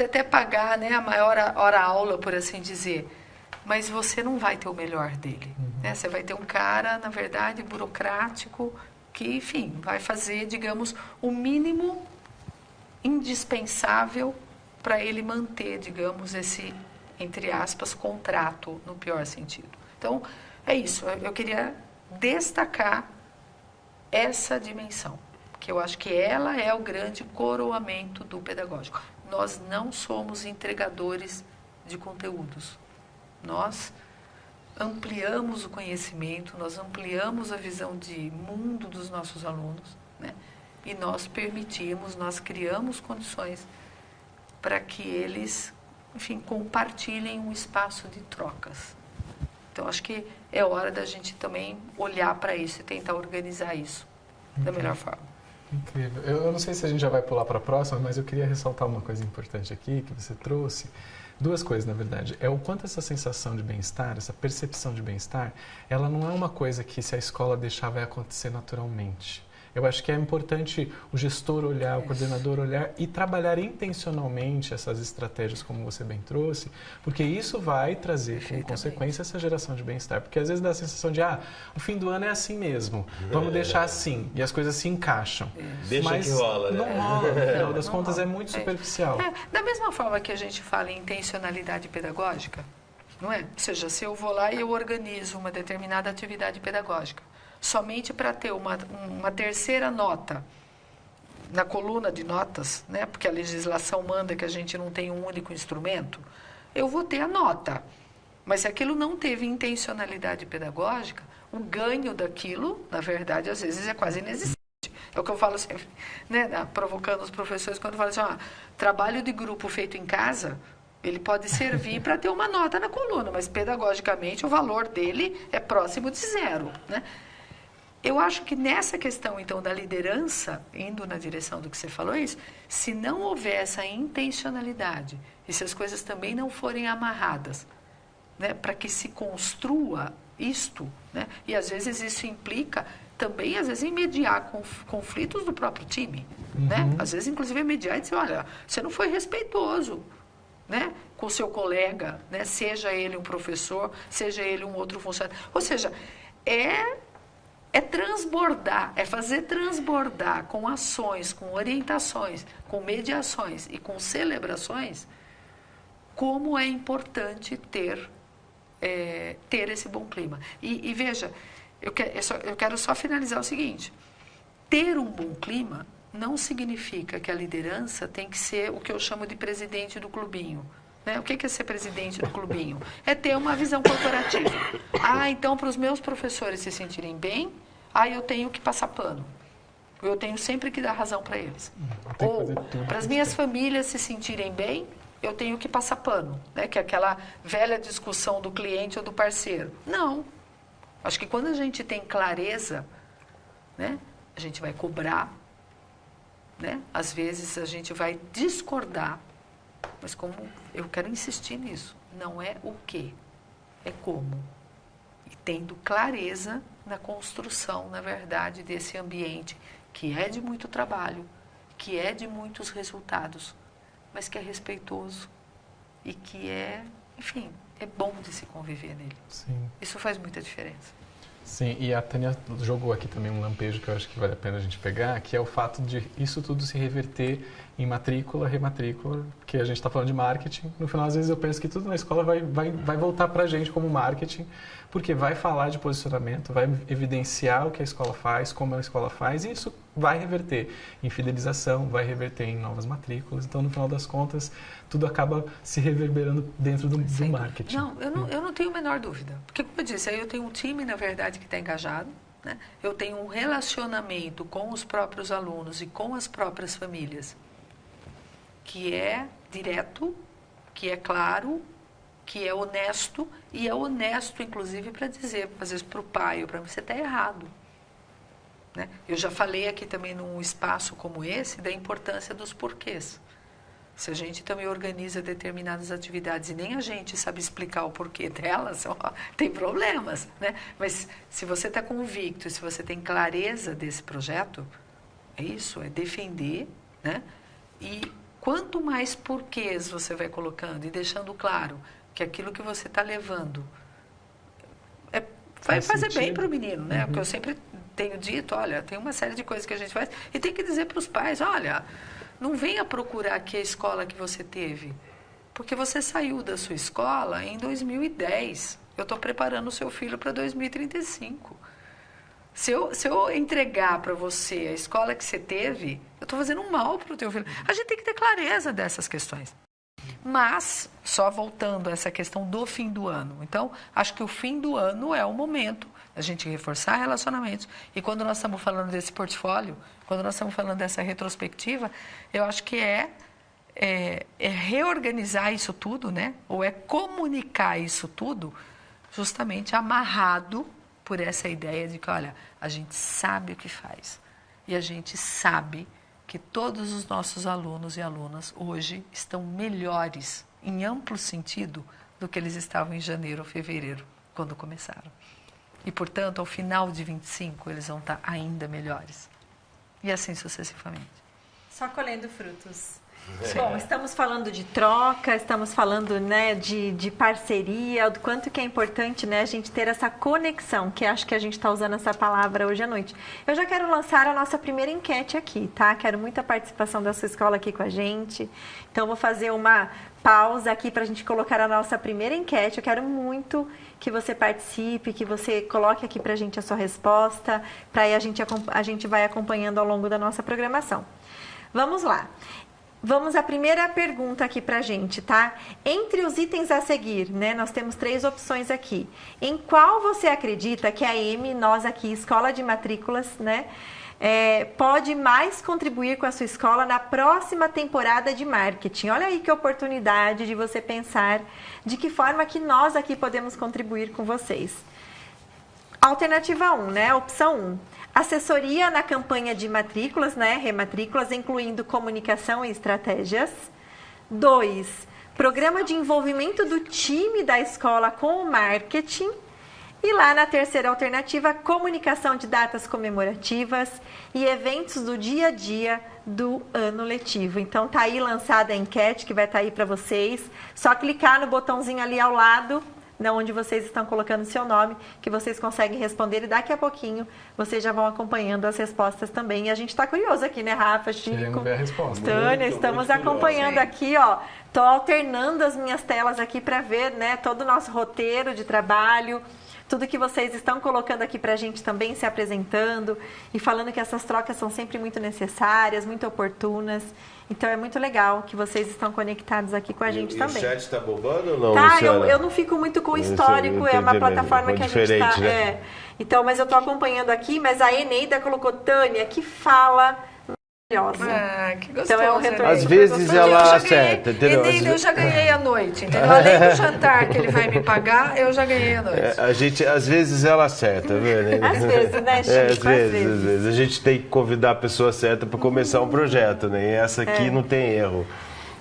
até pagar, né, a maior hora-aula, por assim dizer, mas você não vai ter o melhor dele. Né? Você vai ter um cara, na verdade, burocrático, que, enfim, vai fazer, digamos, o mínimo indispensável para ele manter, digamos, esse, entre aspas, contrato, no pior sentido. Então, é isso. Eu queria destacar essa dimensão, que eu acho que ela é o grande coroamento do pedagógico. Nós não somos entregadores de conteúdos. Nós ampliamos o conhecimento, nós ampliamos a visão de mundo dos nossos alunos, né? E nós criamos condições para que eles, enfim, compartilhem um espaço de trocas. Então, acho que é hora da gente também olhar para isso e tentar organizar isso da melhor forma.
Incrível. Eu não sei se a gente já vai pular para a próxima, mas eu queria ressaltar uma coisa importante aqui que você trouxe. Duas coisas, na verdade. É o quanto essa sensação de bem-estar, essa percepção de bem-estar, ela não é uma coisa que, se a escola deixar, vai acontecer naturalmente. Eu acho que é importante o gestor olhar, o coordenador olhar e trabalhar intencionalmente essas estratégias, como você bem trouxe, porque isso vai trazer como consequência essa geração de bem-estar. Porque às vezes dá a sensação de, o fim do ano é assim mesmo, vamos deixar assim, e as coisas se encaixam.
Deixa
mas
que rola, né?
Não rola, no final das contas é muito superficial.
Da mesma forma que a gente fala em intencionalidade pedagógica, não é? Ou seja, se eu vou lá e eu organizo uma determinada atividade pedagógica, somente para ter uma terceira nota na coluna de notas, né? Porque a legislação manda que a gente não tenha um único instrumento, eu vou ter a nota. Mas se aquilo não teve intencionalidade pedagógica, o ganho daquilo, na verdade, às vezes é quase inexistente. É o que eu falo sempre, né? Provocando os professores quando falam assim, trabalho de grupo feito em casa, ele pode servir para ter uma nota na coluna, mas pedagogicamente o valor dele é próximo de zero, né? Eu acho que nessa questão, então, da liderança, indo na direção do que você falou, se não houver essa intencionalidade e se as coisas também não forem amarradas, né, para que se construa isto, né, e às vezes isso implica também, às vezes, em mediar conflitos do próprio time, né? Às vezes, inclusive, mediar e dizer, olha, você não foi respeitoso, né, com o seu colega, né, seja ele um professor, seja ele um outro funcionário. Ou seja, é transbordar, é fazer transbordar com ações, com orientações, com mediações e com celebrações, como é importante ter esse bom clima. E veja, eu quero só finalizar o seguinte, ter um bom clima não significa que a liderança tem que ser o que eu chamo de presidente do clubinho. Né? O que é ser presidente do clubinho? É ter uma visão corporativa. Então, para os meus professores se sentirem bem, eu tenho que passar pano. Eu tenho sempre que dar razão para eles. Ou, para as minhas famílias se sentirem bem, eu tenho que passar pano. Né? Que é aquela velha discussão do cliente ou do parceiro. Não. Acho que quando a gente tem clareza, né, a gente vai cobrar, né? Às vezes a gente vai discordar. Mas como eu quero insistir nisso, não é o quê, é como. E tendo clareza na construção, na verdade, desse ambiente que é de muito trabalho, que é de muitos resultados, mas que é respeitoso e que é, enfim, é bom de se conviver nele.
Sim.
Isso faz muita diferença.
Sim, e a Tânia jogou aqui também um lampejo que eu acho que vale a pena a gente pegar, que é o fato de isso tudo se reverter em matrícula, rematrícula, porque a gente está falando de marketing. No final, às vezes, eu penso que tudo na escola vai voltar para a gente como marketing, porque vai falar de posicionamento, vai evidenciar o que a escola faz, como a escola faz, e isso vai reverter em fidelização, vai reverter em novas matrículas. Então, no final das contas, tudo acaba se reverberando dentro do marketing.
Não, eu não tenho a menor dúvida. Porque, como eu disse, aí eu tenho um time, na verdade, que está engajado, né? Eu tenho um relacionamento com os próprios alunos e com as próprias famílias que é direto, que é claro, que é honesto, e é honesto, inclusive, para dizer, às vezes, para o pai ou para você está errado. Né? Eu já falei aqui também num espaço como esse da importância dos porquês. Se a gente também organiza determinadas atividades e nem a gente sabe explicar o porquê delas, tem problemas, né? Mas se você está convicto, se você tem clareza desse projeto, é isso, é defender, né? E quanto mais porquês você vai colocando e deixando claro que aquilo que você está levando vai fazer bem para o menino, né? Porque eu sempre tenho dito, olha, tem uma série de coisas que a gente faz e tem que dizer para os pais, olha, não venha procurar aqui a escola que você teve, porque você saiu da sua escola em 2010. Eu estou preparando o seu filho para 2035. Se eu entregar para você a escola que você teve, eu estou fazendo um mal para o teu filho. A gente tem que ter clareza dessas questões. Mas, só voltando a essa questão do fim do ano. Então, acho que o fim do ano é o momento da gente reforçar relacionamentos. E quando nós estamos falando desse portfólio, quando nós estamos falando dessa retrospectiva, eu acho que é reorganizar isso tudo, né? Ou é comunicar isso tudo, justamente amarrado por essa ideia de que, olha, a gente sabe o que faz. E a gente sabe que todos os nossos alunos e alunas hoje estão melhores, em amplo sentido, do que eles estavam em janeiro ou fevereiro, quando começaram. E, portanto, ao final de 25, eles vão estar ainda melhores. E assim sucessivamente.
Só colhendo frutos. Bom, estamos falando de troca, estamos falando, né, de parceria, do quanto que é importante, né, a gente ter essa conexão, que acho que a gente está usando essa palavra hoje à noite. Eu já quero lançar a nossa primeira enquete aqui, tá? Quero muita participação da sua escola aqui com a gente. Então, vou fazer uma pausa aqui para a gente colocar a nossa primeira enquete. Eu quero muito que você participe, que você coloque aqui para a gente a sua resposta, para aí a gente vai acompanhando ao longo da nossa programação. Vamos lá. Vamos à primeira pergunta aqui pra gente, tá? Entre os itens a seguir, né? Nós temos 3 opções aqui. Em qual você acredita que a nós aqui, Escola de Matrículas, né? Pode mais contribuir com a sua escola na próxima temporada de marketing? Olha aí que oportunidade de você pensar de que forma que nós aqui podemos contribuir com vocês. Alternativa 1, né? Opção 1. Assessoria na campanha de matrículas, né? Rematrículas, incluindo comunicação e estratégias. 2. Programa de envolvimento do time da escola com o marketing. E lá na terceira alternativa, comunicação de datas comemorativas e eventos do dia a dia do ano letivo. Então, tá aí lançada a enquete que vai estar aí para vocês. Só clicar no botãozinho ali ao lado, onde vocês estão colocando o seu nome, que vocês conseguem responder, e daqui a pouquinho vocês já vão acompanhando as respostas também. E a gente está curioso aqui, né, Rafa, Chico,
querendo ver a resposta.
Tânia, estamos acompanhando aqui, ó. Estou alternando as minhas telas aqui para ver, né, todo o nosso roteiro de trabalho, tudo que vocês estão colocando aqui para a gente também, se apresentando e falando que essas trocas são sempre muito necessárias, muito oportunas. Então é muito legal que vocês estão conectados aqui com a gente também.
O chat está bombando ou não?
Tá,
Luciana?
eu não fico muito com o histórico, é uma plataforma que a gente está...
Né?
Então, mas eu estou acompanhando aqui, mas a Eneida colocou Tânia, que fala...
Ah, que gostoso.
Então é um retorno.
Às vezes ela acerta, entendeu?
Eneida, eu já ganhei a noite, entendeu? Além do jantar que ele vai me pagar, eu já ganhei a noite.
A gente, às vezes ela acerta, viu?
Às vezes, né, Chico?
Às vezes. A gente tem que convidar a pessoa certa para começar um projeto, né? E essa aqui não tem erro.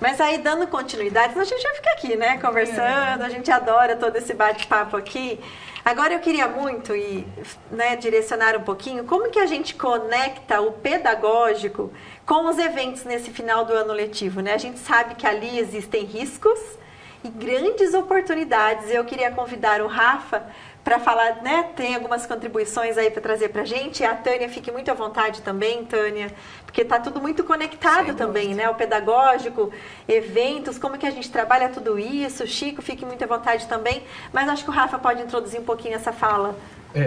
Mas aí, dando continuidade, senão a gente vai ficar aqui, né? Conversando, a gente adora todo esse bate-papo aqui. Agora eu queria muito direcionar um pouquinho como que a gente conecta o pedagógico com os eventos nesse final do ano letivo, né? A gente sabe que ali existem riscos e grandes oportunidades. Eu queria convidar o Rafa para falar, né? Tem algumas contribuições aí para trazer para a gente. E a Tânia, fique muito à vontade também, Tânia, porque está tudo muito conectado também, né? O pedagógico, eventos, como que a gente trabalha tudo isso. Chico, fique muito à vontade também. Mas acho que o Rafa pode introduzir um pouquinho essa fala.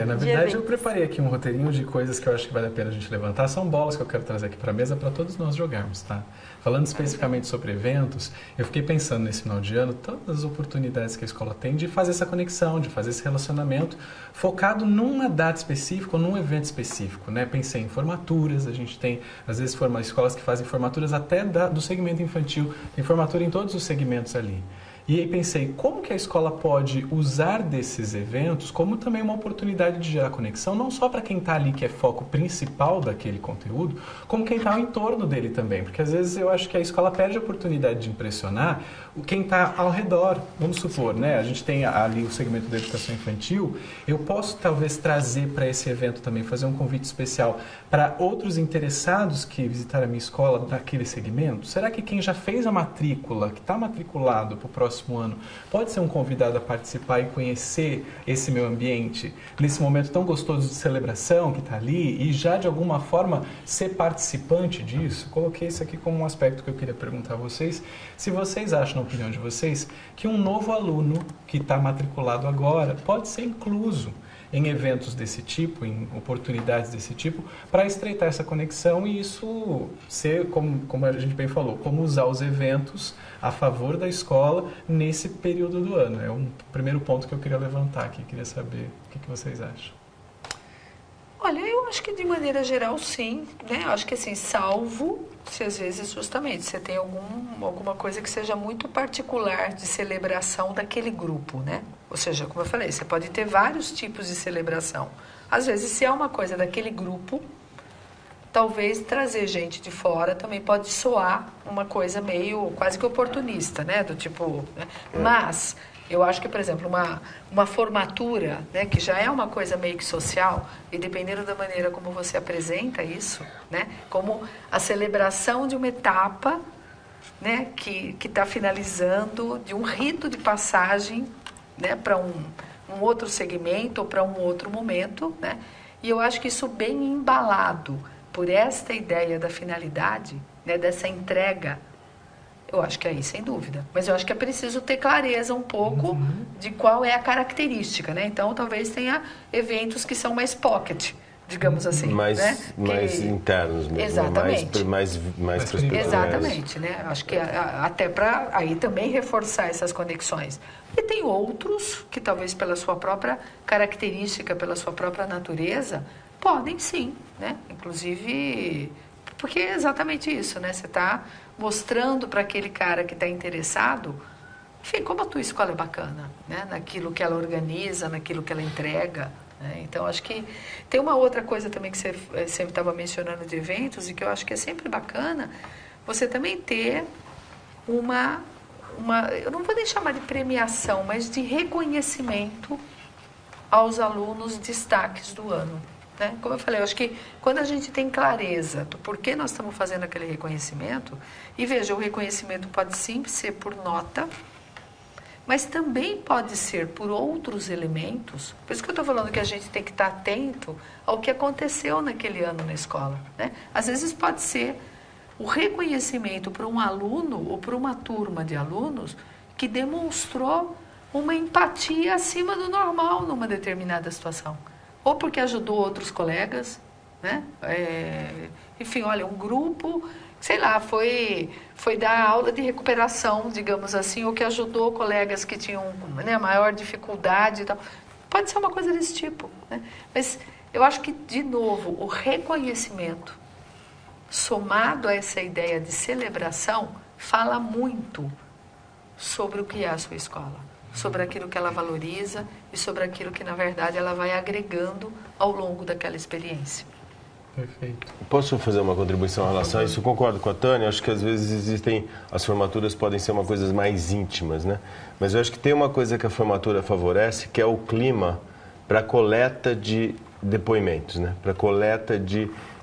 Na verdade eu preparei aqui um roteirinho de coisas que eu acho que vale a pena a gente levantar. São bolas que eu quero trazer aqui para a mesa para todos nós jogarmos, tá? Falando especificamente sobre eventos, eu fiquei pensando nesse final de ano, todas as oportunidades que a escola tem de fazer essa conexão, de fazer esse relacionamento focado numa data específica ou num evento específico, né? Pensei em formaturas, a gente tem, às vezes, escolas que fazem formaturas até do segmento infantil, tem formatura em todos os segmentos ali. E aí pensei, como que a escola pode usar desses eventos como também uma oportunidade de gerar conexão, não só para quem está ali, que é foco principal daquele conteúdo, como quem está ao entorno dele também. Porque às vezes eu acho que a escola perde a oportunidade de impressionar quem está ao redor. Vamos supor, né? A gente tem ali o segmento da educação infantil, eu posso talvez trazer para esse evento também, fazer um convite especial para outros interessados que visitaram a minha escola naquele segmento. Será que quem já fez a matrícula, que está matriculado para o próximo ano, pode ser um convidado a participar e conhecer esse meu ambiente nesse momento tão gostoso de celebração que está ali e já de alguma forma ser participante disso? Coloquei isso aqui como um aspecto que eu queria perguntar a vocês, se vocês acham, na opinião de vocês, que um novo aluno que está matriculado agora pode ser incluso em eventos desse tipo, em oportunidades desse tipo, para estreitar essa conexão e isso ser, como a gente bem falou, como usar os eventos a favor da escola nesse período do ano. É um primeiro ponto que eu queria levantar aqui, queria saber o que vocês acham.
Olha, eu acho que de maneira geral sim, né? Eu acho que assim, salvo se às vezes justamente você tem alguma coisa que seja muito particular de celebração daquele grupo, né? Ou seja, como eu falei, você pode ter vários tipos de celebração. Às vezes, se é uma coisa daquele grupo, talvez trazer gente de fora também pode soar uma coisa meio quase que oportunista, né? Do tipo, né? Mas eu acho que, por exemplo, uma formatura, né, que já é uma coisa meio que social, e dependendo da maneira como você apresenta isso, né, como a celebração de uma etapa, né, que está finalizando, de um rito de passagem, né, para um outro segmento ou para um outro momento, né, e eu acho que isso bem embalado por esta ideia da finalidade, né, dessa entrega, eu acho que aí, sem dúvida. Mas eu acho que é preciso ter clareza um pouco de qual é a característica, né? Então, talvez tenha eventos que são mais pocket, digamos assim.
Mais internos mesmo.
Exatamente.
Mais
exatamente, né? Acho que até para aí também reforçar essas conexões. E tem outros que talvez pela sua própria característica, pela sua própria natureza, podem sim, né? Inclusive, porque é exatamente isso, né? Você está mostrando para aquele cara que está interessado, enfim, como a tua escola é bacana, né? Naquilo que ela organiza, naquilo que ela entrega, né? Então, acho que tem uma outra coisa também que você sempre estava mencionando de eventos e que eu acho que é sempre bacana, você também ter uma eu não vou nem chamar de premiação, mas de reconhecimento aos alunos destaques do ano. Né? Como eu falei, eu acho que quando a gente tem clareza do porquê nós estamos fazendo aquele reconhecimento, e veja, o reconhecimento pode sim ser por nota, mas também pode ser por outros elementos. Por isso que eu estou falando que a gente tem que estar atento ao que aconteceu naquele ano na escola. Né? Às vezes pode ser o reconhecimento para um aluno ou para uma turma de alunos que demonstrou uma empatia acima do normal numa determinada situação. Ou porque ajudou outros colegas, né? Enfim, olha, um grupo, sei lá, foi dar aula de recuperação, digamos assim, ou que ajudou colegas que tinham, né, maior dificuldade e tal. Pode ser uma coisa desse tipo, né? Mas eu acho que, de novo, o reconhecimento somado a essa ideia de celebração fala muito sobre o que é a sua escola, sobre aquilo que ela valoriza e sobre aquilo que, na verdade, ela vai agregando ao longo daquela experiência.
Perfeito.
Posso fazer uma contribuição em relação a isso? Eu concordo com a Tânia, acho que às vezes as formaturas podem ser uma coisa mais íntimas, né? Mas eu acho que tem uma coisa que a formatura favorece, que é o clima para coleta de depoimentos, né? Para coleta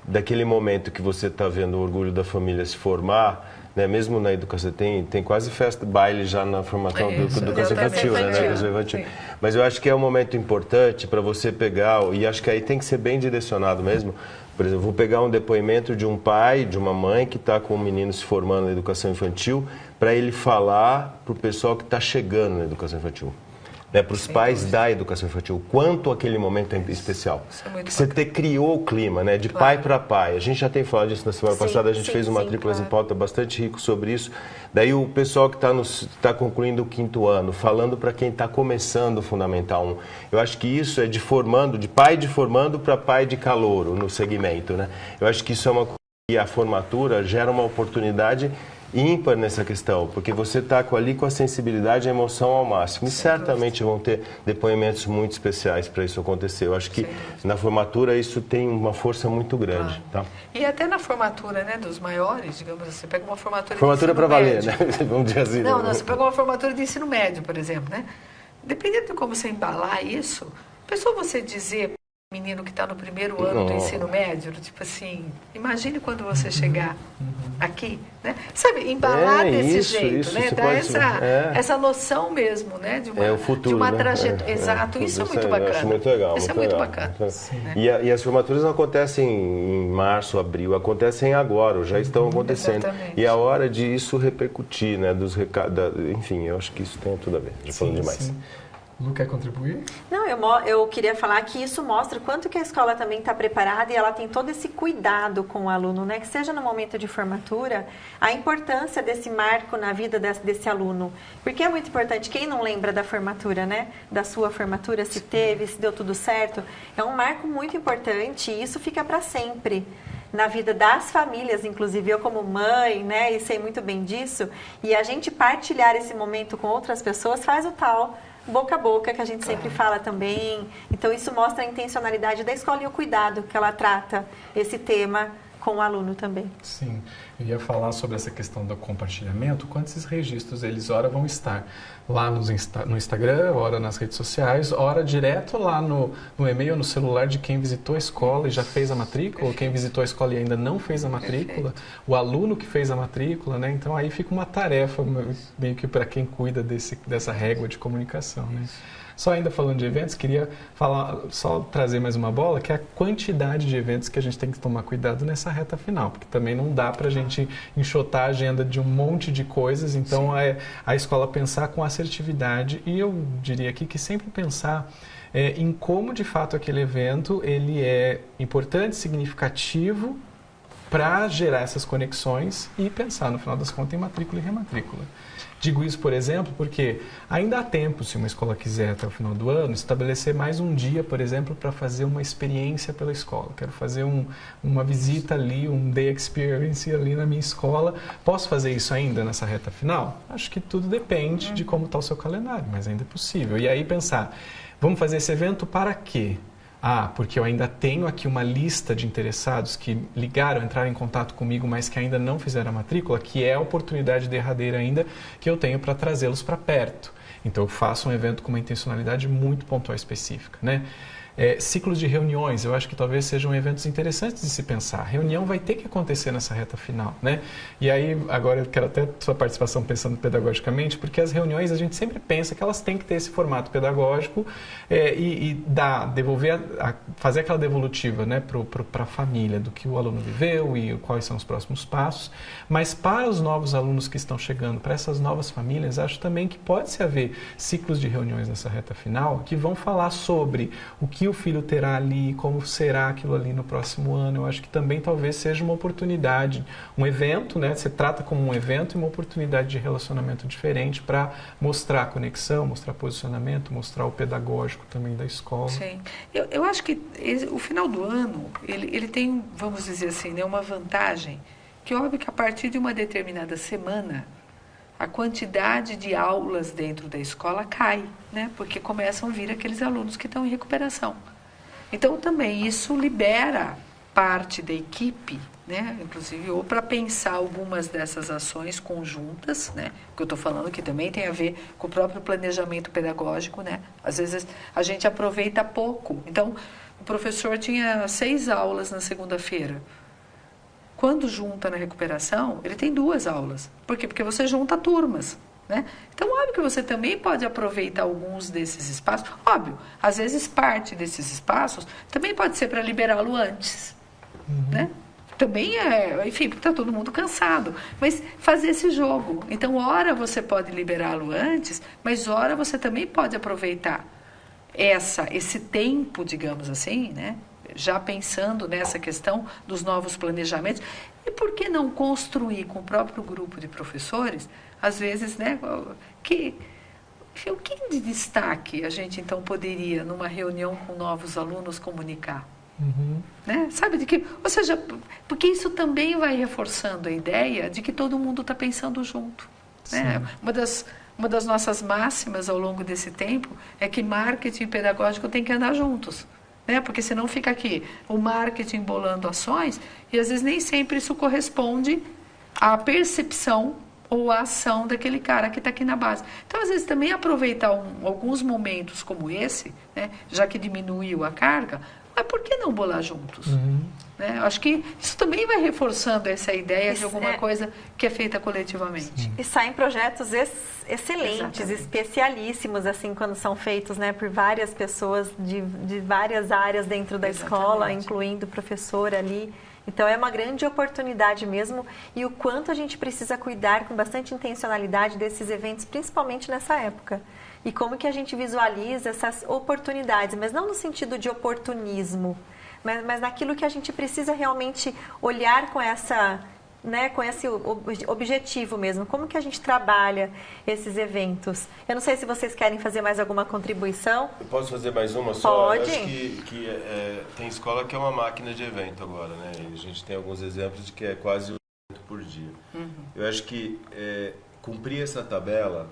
daquele momento que você está vendo o orgulho da família se formar, né? Mesmo na educação, tem quase festa, baile já na formação do educação infantil, né? Educação infantil. Mas eu acho que é um momento importante para você pegar, e acho que aí tem que ser bem direcionado mesmo. Por exemplo, vou pegar um depoimento de um pai, de uma mãe que está com um menino se formando na educação infantil, para ele falar para o pessoal que está chegando na educação infantil. Né, para os pais da educação infantil, o quanto aquele momento é especial. Você criou o clima, né, de pai para pai. A gente já tem falado disso na semana passada, a gente fez uma Matrículas em Pauta bastante rico sobre isso. Daí o pessoal que está concluindo o 5º ano, falando para quem está começando o Fundamental 1. Eu acho que isso é de pai de formando para pai de calouro no segmento. Né? Eu acho que isso é uma coisa que a formatura gera uma oportunidade ímpar nessa questão, porque você está ali com a sensibilidade e a emoção ao máximo. E certamente vão ter depoimentos muito especiais para isso acontecer. Eu acho que na formatura isso tem uma força muito grande. Tá?
E até na formatura, né, dos maiores, digamos assim, você pega uma formatura
para valer, né? Vamos dizer assim.
Não, você pega uma formatura de ensino médio, por exemplo, né? Dependendo de como você embalar isso, pensou você dizer menino que está no primeiro ano do ensino médio, tipo assim, imagine quando você chegar aqui, né? Sabe, embalar desse jeito, né? Dar essa noção mesmo, né? De uma,
o futuro,
de uma
né?
trajetória. Exato, isso é muito bacana.
Acho muito legal.
Isso é muito bacana.
Né? E as formaturas não acontecem em março, abril, acontecem agora, já estão acontecendo.
Exatamente.
E é a hora de isso repercutir, né? Dos recados, enfim, eu acho que isso tem tudo a ver. Já falando demais.
Sim. Lu, quer contribuir?
Não, eu queria falar que isso mostra quanto que a escola também está preparada e ela tem todo esse cuidado com o aluno, né? Que seja no momento de formatura, a importância desse marco na vida desse aluno. Porque é muito importante, quem não lembra da formatura, né? Da sua formatura, se teve, se deu tudo certo. É um marco muito importante e isso fica para sempre na vida das famílias, inclusive eu como mãe, né? E sei muito bem disso. E a gente partilhar esse momento com outras pessoas faz o tal boca a boca, que a gente sempre fala também. Então, isso mostra a intencionalidade da escola e o cuidado que ela trata esse tema com o aluno também.
Sim, eu ia falar sobre essa questão do compartilhamento, quando esses registros, eles ora vão estar lá no Instagram, ora nas redes sociais, ora direto lá no e-mail, no celular de quem visitou a escola e já fez a matrícula, ou quem visitou a escola e ainda não fez a matrícula, o aluno que fez a matrícula, né? Então aí fica uma tarefa meio que para quem cuida dessa régua de comunicação, né? Só ainda falando de eventos, queria só trazer mais uma bola, que é a quantidade de eventos que a gente tem que tomar cuidado nessa reta final, porque também não dá para a gente enxotar a agenda de um monte de coisas, então a escola pensar com assertividade e eu diria aqui que sempre pensar em como de fato aquele evento ele é importante, significativo para gerar essas conexões e pensar no final das contas em matrícula e rematrícula. Digo isso, por exemplo, porque ainda há tempo, se uma escola quiser até o final do ano, estabelecer mais um dia, por exemplo, para fazer uma experiência pela escola. Quero fazer uma visita ali, um day experience ali na minha escola. Posso fazer isso ainda nessa reta final? Acho que tudo depende de como está o seu calendário, mas ainda é possível. E aí pensar, vamos fazer esse evento para quê? Porque eu ainda tenho aqui uma lista de interessados que ligaram, entraram em contato comigo, mas que ainda não fizeram a matrícula, que é a oportunidade derradeira ainda que eu tenho para trazê-los para perto. Então, eu faço um evento com uma intencionalidade muito pontual e específica, né? Ciclos de reuniões, eu acho que talvez sejam eventos interessantes de se pensar. A reunião vai ter que acontecer nessa reta final, né? E aí, agora eu quero até sua participação pensando pedagogicamente, porque as reuniões a gente sempre pensa que elas têm que ter esse formato pedagógico fazer aquela devolutiva, né, para a família do que o aluno viveu e quais são os próximos passos. Mas para os novos alunos que estão chegando, para essas novas famílias, acho também que pode-se haver ciclos de reuniões nessa reta final que vão falar sobre o que o filho terá ali, como será aquilo ali no próximo ano. Eu acho que também talvez seja uma oportunidade, um evento, né? Você trata como um evento e uma oportunidade de relacionamento diferente para mostrar a conexão, mostrar posicionamento, mostrar o pedagógico também da escola.
Sim. Eu acho que o final do ano, ele tem, vamos dizer assim, né, uma vantagem, que é óbvio que a partir de uma determinada semana, a quantidade de aulas dentro da escola cai, né? Porque começam a vir aqueles alunos que estão em recuperação. Então, também isso libera parte da equipe, né? Inclusive, ou para pensar algumas dessas ações conjuntas, né? Que eu estou falando que também tem a ver com o próprio planejamento pedagógico, né? Às vezes, a gente aproveita pouco. Então, o professor tinha 6 aulas na segunda-feira. Quando junta na recuperação, ele tem 2 aulas. Por quê? Porque você junta turmas, né? Então, óbvio que você também pode aproveitar alguns desses espaços. Óbvio, às vezes parte desses espaços também pode ser para liberá-lo antes, né? Também enfim, porque está todo mundo cansado. Mas fazer esse jogo. Então, ora você pode liberá-lo antes, mas ora você também pode aproveitar esse tempo, digamos assim, né? Já pensando nessa questão dos novos planejamentos. E por que não construir com o próprio grupo de professores, às vezes, né, o que de destaque a gente então poderia, numa reunião com novos alunos, comunicar? Né? Sabe de que? Ou seja, porque isso também vai reforçando a ideia de que todo mundo está pensando junto. Né? Uma das nossas máximas ao longo desse tempo é que marketing e pedagógico tem que andar juntos. Né? Porque senão fica aqui o marketing bolando ações e às vezes nem sempre isso corresponde à percepção ou à ação daquele cara que está aqui na base. Então, às vezes, também aproveitar alguns momentos como esse, né? Já que diminuiu a carga, mas por que não bolar juntos? Né? Eu acho que isso também vai reforçando essa ideia de alguma coisa que é feita coletivamente.
E saem projetos excelentes,
Exatamente.
Especialíssimos, assim, quando são feitos, né, por várias pessoas de várias áreas dentro da escola, incluindo o professor ali. Então, é uma grande oportunidade mesmo, e o quanto a gente precisa cuidar com bastante intencionalidade desses eventos, principalmente nessa época. E como que a gente visualiza essas oportunidades, mas não no sentido de oportunismo, mas naquilo que a gente precisa realmente olhar com com esse objetivo mesmo. Como que a gente trabalha esses eventos? Eu não sei se vocês querem fazer mais alguma contribuição.
Eu posso fazer mais uma só?
Pode.
Eu acho que tem escola que é uma máquina de evento agora, né? E a gente tem alguns exemplos de que é quase um evento por dia. Eu acho que cumprir essa tabela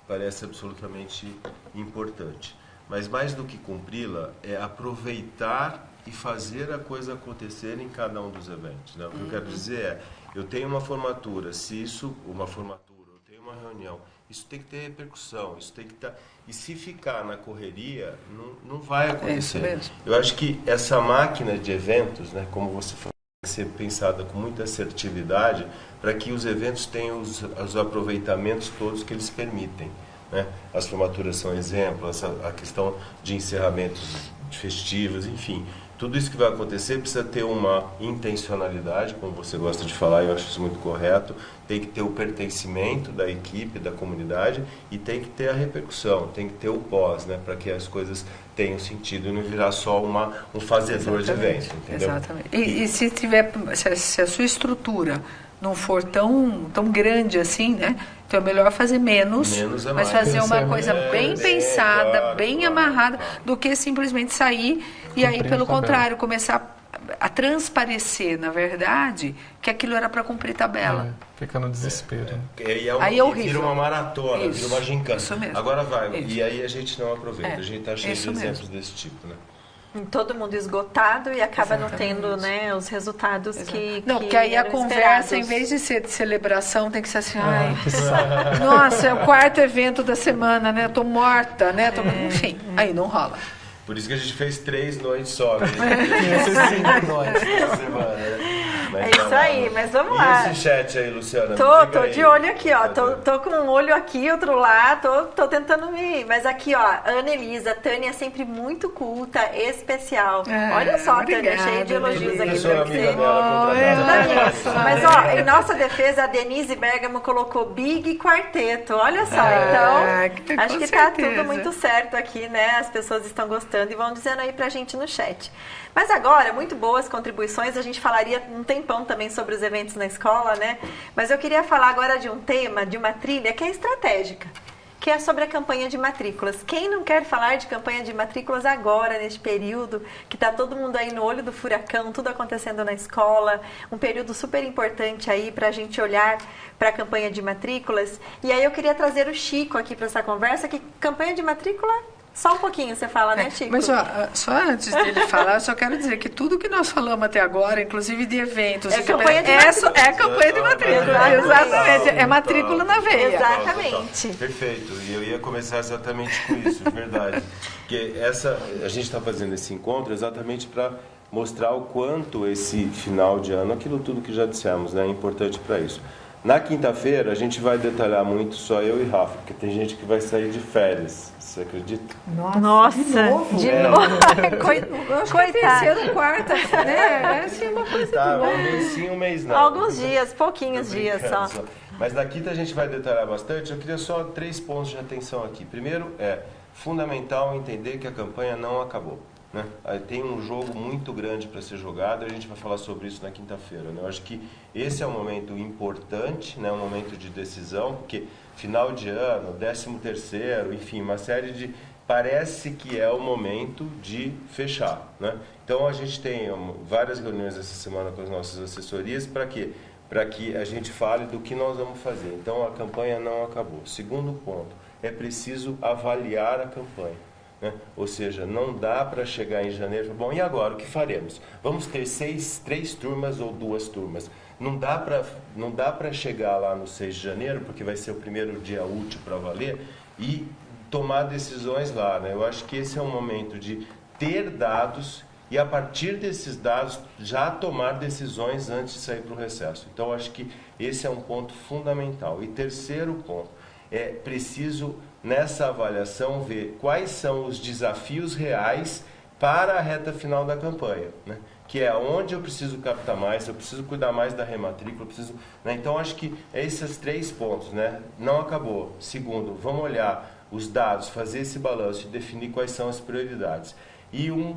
parece absolutamente importante. Mas mais do que cumpri-la, é aproveitar e fazer a coisa acontecer em cada um dos eventos. Né? O que eu quero dizer é, eu tenho uma formatura, eu tenho uma reunião, isso tem que ter repercussão, isso tem que estar... E se ficar na correria, não vai acontecer.
É isso mesmo.
Eu acho que essa máquina de eventos, né, como você falou, tem que ser pensada com muita assertividade para que os eventos tenham os aproveitamentos todos que eles permitem. Né? As formaturas são exemplos, a questão de encerramentos festivos, enfim. Tudo isso que vai acontecer precisa ter uma intencionalidade, como você gosta de falar, eu acho isso muito correto. Tem que ter o pertencimento da equipe, da comunidade, e tem que ter a repercussão, tem que ter o pós, né, para que as coisas tenham sentido e não virar só um fazedor de evento, entendeu?
Exatamente. E se a sua estrutura não for tão grande assim, né? Então é melhor fazer menos
é
mas
mais.
fazer uma coisa bem pensada,
claro,
bem amarrada, do que simplesmente sair e aí, pelo contrário, começar a transparecer, na verdade, que aquilo era para cumprir tabela.
Fica no desespero.
Aí é horrível.
Vira uma maratona,
Isso.
vira uma gincana.
Isso mesmo.
Agora vai.
Isso.
E aí a gente não aproveita. A gente está cheio de
isso mesmo.
exemplos desse tipo, né?
Todo mundo esgotado e acaba não
Exatamente.
tendo, né, os resultados que
Não, porque aí a
eram
conversa,
esperados.
em vez de ser de celebração, tem que ser assim, ai, nossa, é o 4º evento da semana, né? Tô morta, né? Enfim, aí não rola.
Por isso que a gente fez 3 noites só, né?
Ia ser 5 noites.
Na semana, né?
É isso aí, mas vamos lá.
E esse chat aí, Luciana?
Tô de olho aqui, ó. Tô com um olho aqui, outro lá, tô tentando me... Mas aqui, ó, Ana Elisa, Tânia é sempre muito culta, especial. Olha só, Tânia, cheia de elogios aqui pra você. Mas, ó, em nossa defesa, a Denise Bergamo colocou Big Quarteto. Olha só, então, acho que tá tudo muito certo aqui, né? As pessoas estão gostando e vão dizendo aí pra gente no chat. Mas agora, muito boas contribuições, a gente falaria um tempão também sobre os eventos na escola, né? Mas eu queria falar agora de um tema, de uma trilha que é estratégica, que é sobre a campanha de matrículas. Quem não quer falar de campanha de matrículas agora, neste período, que está todo mundo aí no olho do furacão, tudo acontecendo na escola, um período super importante aí para a gente olhar para a campanha de matrículas. E aí eu queria trazer o Chico aqui para essa conversa, que campanha de matrícula... Só um pouquinho você fala, né, Chico?
Mas só antes dele falar, eu só quero dizer que tudo que nós falamos até agora, inclusive de eventos...
É campanha de matrícula.
É campanha de matrícula, exatamente. É matrícula na veia.
Exatamente.
Perfeito. E eu ia começar exatamente com isso, de verdade. Porque a gente está fazendo esse encontro exatamente para mostrar o quanto esse final de ano, aquilo tudo que já dissemos, né, é importante para isso. Na quinta-feira, a gente vai detalhar muito, só eu e Rafa, porque tem gente que vai sair de férias. Você acredita?
Nossa, de novo?
Coitado. Terceiro, quarta, né? É assim uma coisa
Tá,
boa.
um mês sim, um mês não.
Alguns dias, pouquinhos dias só.
Mas na quinta a gente vai detalhar bastante. Eu queria só 3 pontos de atenção aqui. Primeiro, é fundamental entender que a campanha não acabou. Né? Tem um jogo muito grande para ser jogado e a gente vai falar sobre isso na quinta-feira. Né? Eu acho que esse é um momento importante, né? Um momento de decisão, porque final de ano, 13º, enfim, uma série de... Parece que é o momento de fechar. Né? Então a gente tem várias reuniões essa semana com as nossas assessorias para quê? Para que a gente fale do que nós vamos fazer. Então a campanha não acabou. Segundo ponto, é preciso avaliar a campanha. Né? Ou seja, não dá para chegar em janeiro e falar, bom, e agora o que faremos? Vamos ter 3 turmas ou 2 turmas. Não dá para chegar lá no 6 de janeiro, porque vai ser o primeiro dia útil para valer, e tomar decisões lá. Né? Eu acho que esse é um momento de ter dados e, a partir desses dados, já tomar decisões antes de sair para o recesso. Então, eu acho que esse é um ponto fundamental. E terceiro ponto, é preciso, nessa avaliação, ver quais são os desafios reais para a reta final da campanha, né? Que é onde eu preciso captar mais, eu preciso cuidar mais da rematrícula, né? Então, acho que é esses 3 pontos, né? Não acabou. Segundo, vamos olhar os dados, fazer esse balanço e definir quais são as prioridades. E um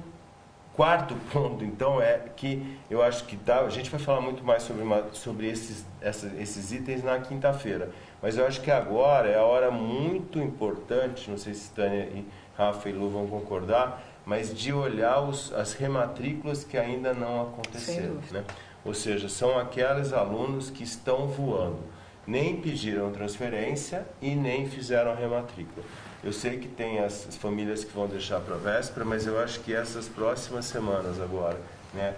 quarto ponto, então, é que eu acho que a gente vai falar muito mais sobre esses itens na quinta-feira, mas eu acho que agora é a hora muito importante, não sei se Tânia e Rafa e Lu vão concordar, mas de olhar as rematrículas que ainda não aconteceram. Né? Ou seja, são aqueles alunos que estão voando, nem pediram transferência e nem fizeram a rematrícula. Eu sei que tem as famílias que vão deixar para a véspera, mas eu acho que essas próximas semanas agora, né,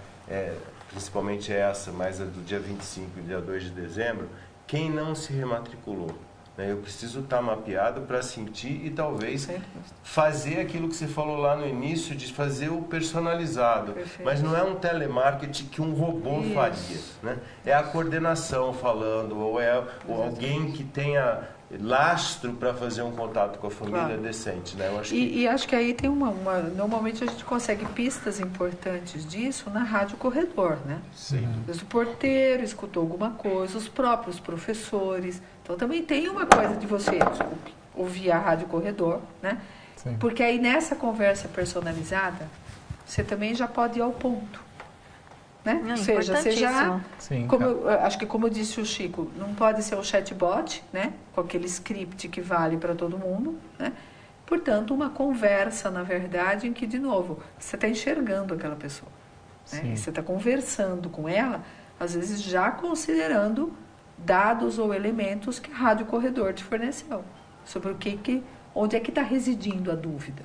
principalmente essa, mais a do dia 25 e dia 2 de dezembro, quem não se rematriculou? Eu preciso estar mapeado para sentir e talvez fazer aquilo que você falou lá no início, de fazer o personalizado. Perfeito. Mas não é um telemarketing que um robô faria. Né? É a coordenação falando, ou alguém que tenha lastro para fazer um contato com a família decente. Né? Eu acho
e acho que aí tem normalmente a gente consegue pistas importantes disso na rádio corredor, né?
Sim.
O porteiro escutou alguma coisa, os próprios professores. Então também tem uma coisa de você ouvir a rádio corredor, né? Sim. Porque aí nessa conversa personalizada, você também já pode ir ao ponto. Né? Ou seja, você já, acho que como disse o Chico, não pode ser um chatbot, né? Com aquele script que vale para todo mundo, né? Portanto, uma conversa, na verdade, em que, de novo, você está enxergando aquela pessoa, né? E você está conversando com ela, às vezes já considerando dados ou elementos que a rádio corredor te forneceu, sobre onde é que está residindo a dúvida,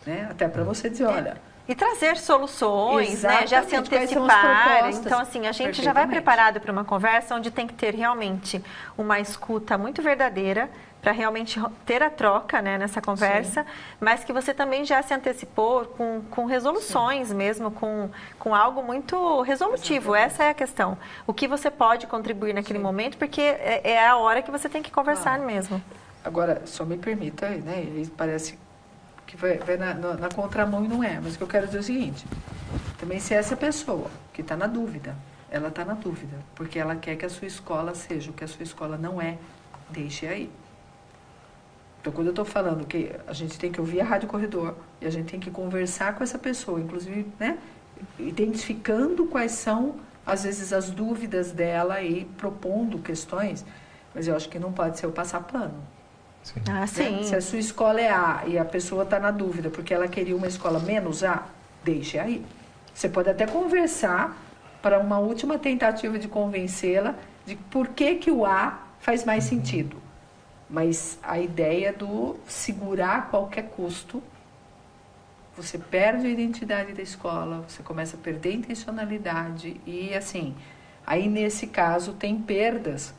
né? Até para você dizer, olha,
E trazer soluções, né?
Exatamente,
Já se
quais são as
antecipar.
propostas.
Então, assim, a gente já vai
Perfeitamente.
preparado para uma conversa onde tem que ter realmente uma escuta muito verdadeira para realmente ter a troca, né, nessa conversa, mas que você também já se antecipou com resoluções mesmo, com algo muito resolutivo. Essa é a questão. O que você pode contribuir naquele momento, porque é a hora que você tem que conversar mesmo.
Agora, só me permita, né? Parece que vai na contramão e não é. Mas o que eu quero dizer é o seguinte: também se essa pessoa que está na dúvida, ela está na dúvida, porque ela quer que a sua escola seja o que a sua escola não é, deixe aí. Então, quando eu estou falando que a gente tem que ouvir a Rádio Corredor e a gente tem que conversar com essa pessoa, inclusive, né, identificando quais são, às vezes, as dúvidas dela e propondo questões, mas eu acho que não pode ser o passar pano.
Sim.
Ah, sim.
Né? Se a sua escola é A e a pessoa está na dúvida porque ela queria uma escola menos A, deixe aí. Você pode até conversar para uma última tentativa de convencê-la de por que o A faz mais sentido. Mas a ideia do segurar a qualquer custo, você perde a identidade da escola, você começa a perder a intencionalidade e, assim, aí nesse caso tem perdas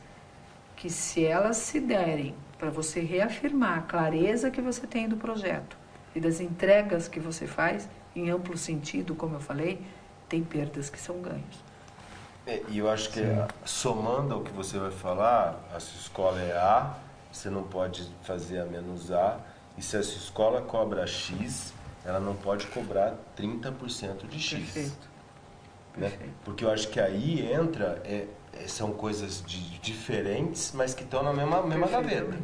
que, se elas se derem para você reafirmar a clareza que você tem do projeto e das entregas que você faz, em amplo sentido, como eu falei, tem perdas que são ganhos.
E eu acho que, somando ao que você vai falar, a sua escola é A, você não pode fazer a menos A, e se a sua escola cobra X, ela não pode cobrar 30% de X.
Perfeito.
Né?
Perfeito.
Porque eu acho que aí entra, são coisas diferentes, mas que estão na mesma gaveta.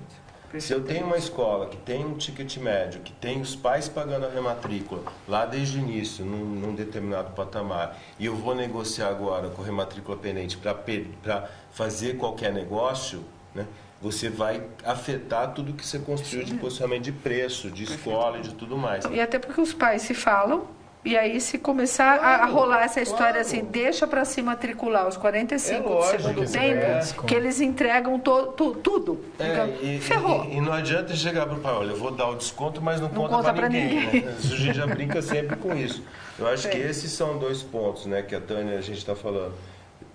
Se eu tenho uma escola que tem um ticket médio, que tem os pais pagando a rematrícula lá desde o início, num determinado patamar, e eu vou negociar agora com rematrícula pendente para fazer qualquer negócio, né, você vai afetar tudo que você construiu de posicionamento de preço, de escola e de tudo mais.
E até porque os pais se falam, e aí se começar a rolar essa história assim, deixa para se matricular os 45 do segundo tempo, que eles entregam tudo. Ferrou.
E não adianta chegar para o pai, olha, eu vou dar o desconto, mas não conta para ninguém. Né? A gente já brinca sempre com isso. Eu acho que esses são dois pontos, né, que a Tânia, a gente está falando.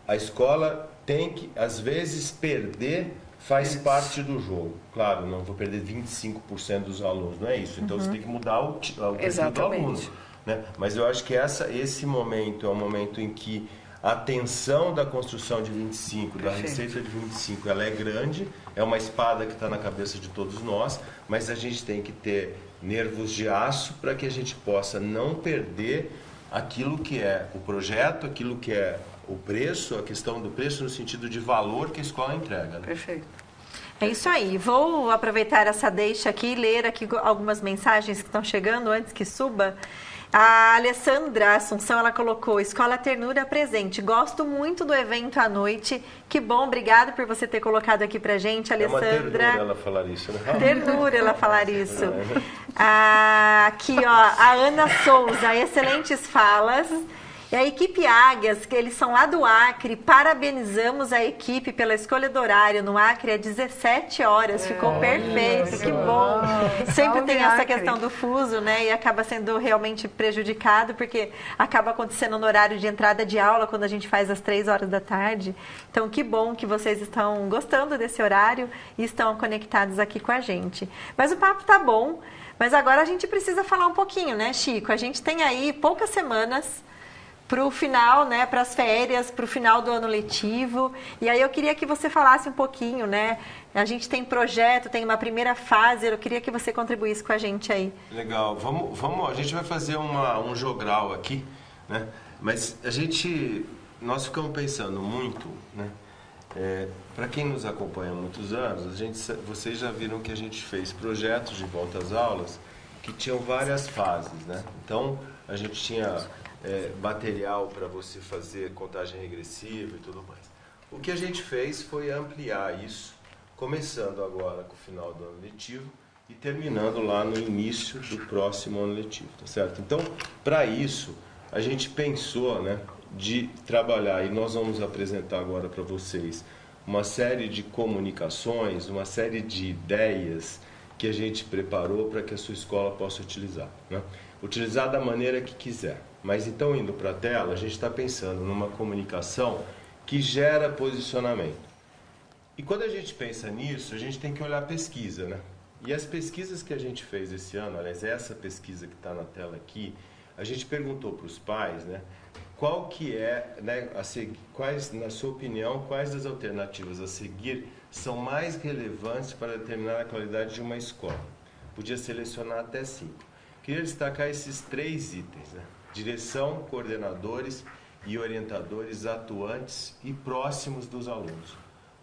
A escola tem que, às vezes, perder faz parte do jogo. Claro, não vou perder 25% dos alunos, não é isso. Então, você tem que mudar o perfil do aluno. Né? Mas eu acho que esse momento é um momento em que a tensão da construção de 25, da receita de 25, ela é grande, é uma espada que está na cabeça de todos nós, mas a gente tem que ter nervos de aço para que a gente possa não perder aquilo que é o projeto, aquilo que é o preço, a questão do preço no sentido de valor que a escola entrega. Né?
Perfeito.
É isso aí. Vou aproveitar essa deixa aqui e ler aqui algumas mensagens que estão chegando antes que suba. A Alessandra Assunção, ela colocou: Escola Ternura presente. Gosto muito do evento à noite. Que bom, obrigado por você ter colocado aqui pra gente, Alessandra.
É uma ternura ela falar isso, né?
Ternura ela falar isso. Aqui, ó, a Ana Souza, excelentes falas. E a equipe Águias, que eles são lá do Acre, parabenizamos a equipe pela escolha do horário. No Acre é 17 horas, ficou perfeito, que bom. Sempre tem essa questão do fuso, né? E acaba sendo realmente prejudicado, porque acaba acontecendo no horário de entrada de aula, quando a gente faz às 3 horas da tarde. Então, que bom que vocês estão gostando desse horário e estão conectados aqui com a gente. Mas o papo tá bom, mas agora a gente precisa falar um pouquinho, né, Chico? A gente tem aí poucas semanas para o final, né, para as férias, para o final do ano letivo. E aí eu queria que você falasse um pouquinho, né? A gente tem projeto, tem uma primeira fase, eu queria que você contribuísse com a gente aí.
Legal, vamos, a gente vai fazer um jogral aqui, né? Mas nós ficamos pensando muito, né? Para quem nos acompanha há muitos anos, vocês já viram que a gente fez projetos de volta às aulas que tinham várias fases, né? Então, a gente tinha material para você fazer contagem regressiva e tudo mais. O que a gente fez foi ampliar isso, começando agora com o final do ano letivo e terminando lá no início do próximo ano letivo, tá certo? Então, para isso, a gente pensou, né, de trabalhar, e nós vamos apresentar agora para vocês uma série de comunicações, uma série de ideias que a gente preparou para que a sua escola possa utilizar, né? utilizar da maneira que quiser. Mas então, indo para a tela, a gente está pensando numa comunicação que gera posicionamento. E quando a gente pensa nisso, a gente tem que olhar a pesquisa, né? E as pesquisas que a gente fez esse ano, aliás, essa pesquisa que está na tela aqui, a gente perguntou para os pais, né? Qual que é, né, quais, na sua opinião, quais das alternativas a seguir são mais relevantes para determinar a qualidade de uma escola? Podia selecionar até 5. Queria destacar esses 3 itens, né? Direção, coordenadores e orientadores atuantes e próximos dos alunos.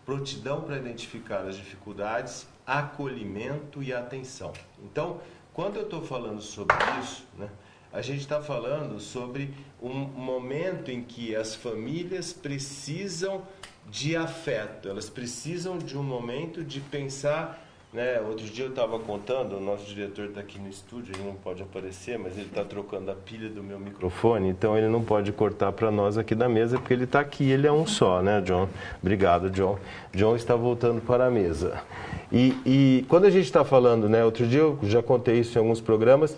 Prontidão para identificar as dificuldades, acolhimento e atenção. Então, quando eu estou falando sobre isso, né, a gente está falando sobre um momento em que as famílias precisam de afeto, elas precisam de um momento de pensar, né? Outro dia eu estava contando, o nosso diretor está aqui no estúdio, ele não pode aparecer, mas ele está trocando a pilha do meu microfone, então ele não pode cortar para nós aqui da mesa, porque ele está aqui, ele é um só, né, John? Obrigado, John. John está voltando para a mesa. E quando a gente está falando, né, outro dia eu já contei isso em alguns programas,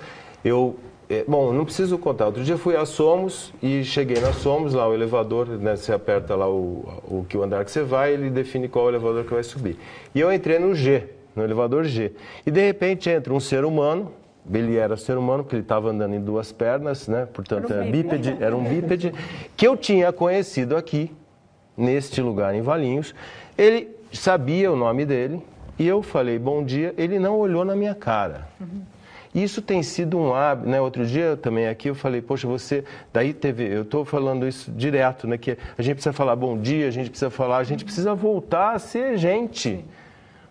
bom, não preciso contar. Outro dia fui a Somos e cheguei na Somos, lá o elevador, né, você aperta lá o andar que você vai, ele define qual é o elevador que vai subir. E eu entrei no G, no elevador G. E de repente entra um ser humano, ele era ser humano porque ele estava andando em 2 pernas, né, portanto era um bípede, que eu tinha conhecido aqui, neste lugar em Valinhos. Ele sabia o nome dele e eu falei bom dia, ele não olhou na minha cara. Isso tem sido um hábito, né? Outro dia também aqui eu falei, poxa, você... Daí eu estou falando isso direto, né? Que a gente precisa falar bom dia, a gente precisa voltar a ser gente,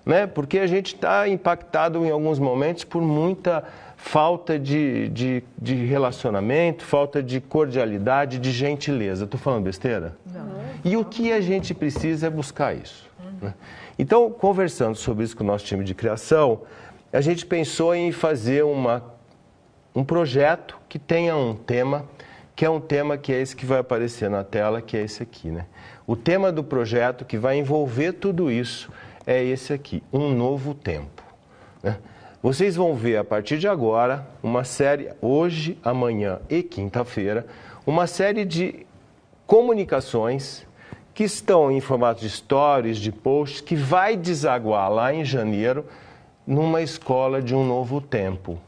né? Porque a gente está impactado em alguns momentos por muita falta de relacionamento, falta de cordialidade, de gentileza. Estou falando besteira? Não. E o que a gente precisa é buscar isso. Né? Então, conversando sobre isso com o nosso time de criação, a gente pensou em fazer um projeto que tenha um tema, que é um tema que é esse que vai aparecer na tela, que é esse aqui, né? O tema do projeto que vai envolver tudo isso é esse aqui, Um Novo Tempo, né? Vocês vão ver a partir de agora uma série, hoje, amanhã e quinta-feira, uma série de comunicações que estão em formato de stories, de posts, que vai desaguar lá em janeiro, numa escola de um novo tempo.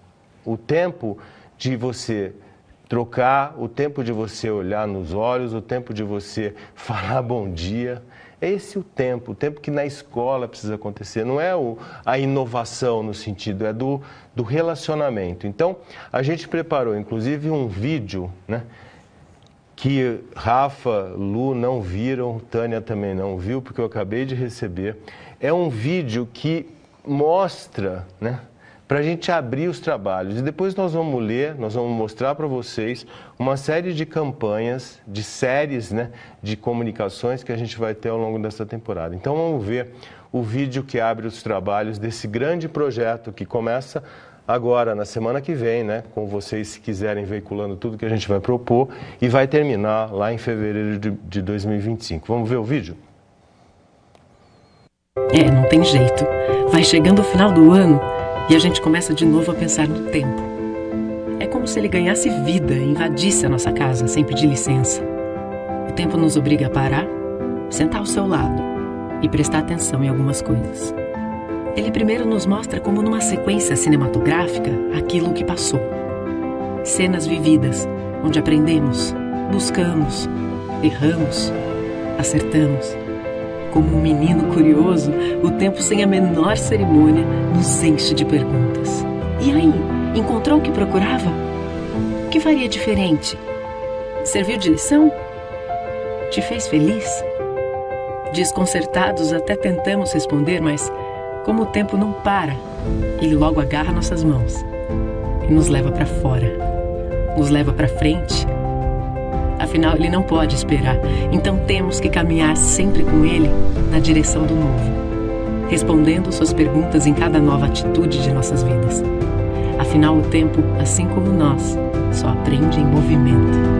O tempo de você trocar, o tempo de você olhar nos olhos, o tempo de você falar bom dia. É esse o tempo que na escola precisa acontecer. Não é a inovação no sentido, é do relacionamento. Então, a gente preparou, inclusive, um vídeo, né, que Rafa, Lu não viram, Tânia também não viu, porque eu acabei de receber. É um vídeo que mostra, né, para a gente abrir os trabalhos. E depois nós vamos ler, nós vamos mostrar para vocês uma série de campanhas, de séries, né, de comunicações que a gente vai ter ao longo dessa temporada. Então vamos ver o vídeo que abre os trabalhos desse grande projeto que começa agora, na semana que vem, né, com vocês, se quiserem, veiculando tudo que a gente vai propor, e vai terminar lá em fevereiro de 2025. Vamos ver o vídeo?
Não tem jeito. Vai chegando o final do ano e a gente começa de novo a pensar no tempo. É como se ele ganhasse vida e invadisse a nossa casa sem pedir licença. O tempo nos obriga a parar, sentar ao seu lado e prestar atenção em algumas coisas. Ele primeiro nos mostra como numa sequência cinematográfica aquilo que passou. Cenas vividas, onde aprendemos, buscamos, erramos, acertamos. Como um menino curioso, o tempo sem a menor cerimônia nos enche de perguntas. E aí, encontrou o que procurava? O que faria diferente? Serviu de lição? Te fez feliz? Desconcertados, até tentamos responder, mas como o tempo não para, ele logo agarra nossas mãos e nos leva para fora, nos leva para frente. Afinal, ele não pode esperar, então temos que caminhar sempre com ele na direção do novo, respondendo suas perguntas em cada nova atitude de nossas vidas. Afinal, o tempo, assim como nós, só aprende em movimento.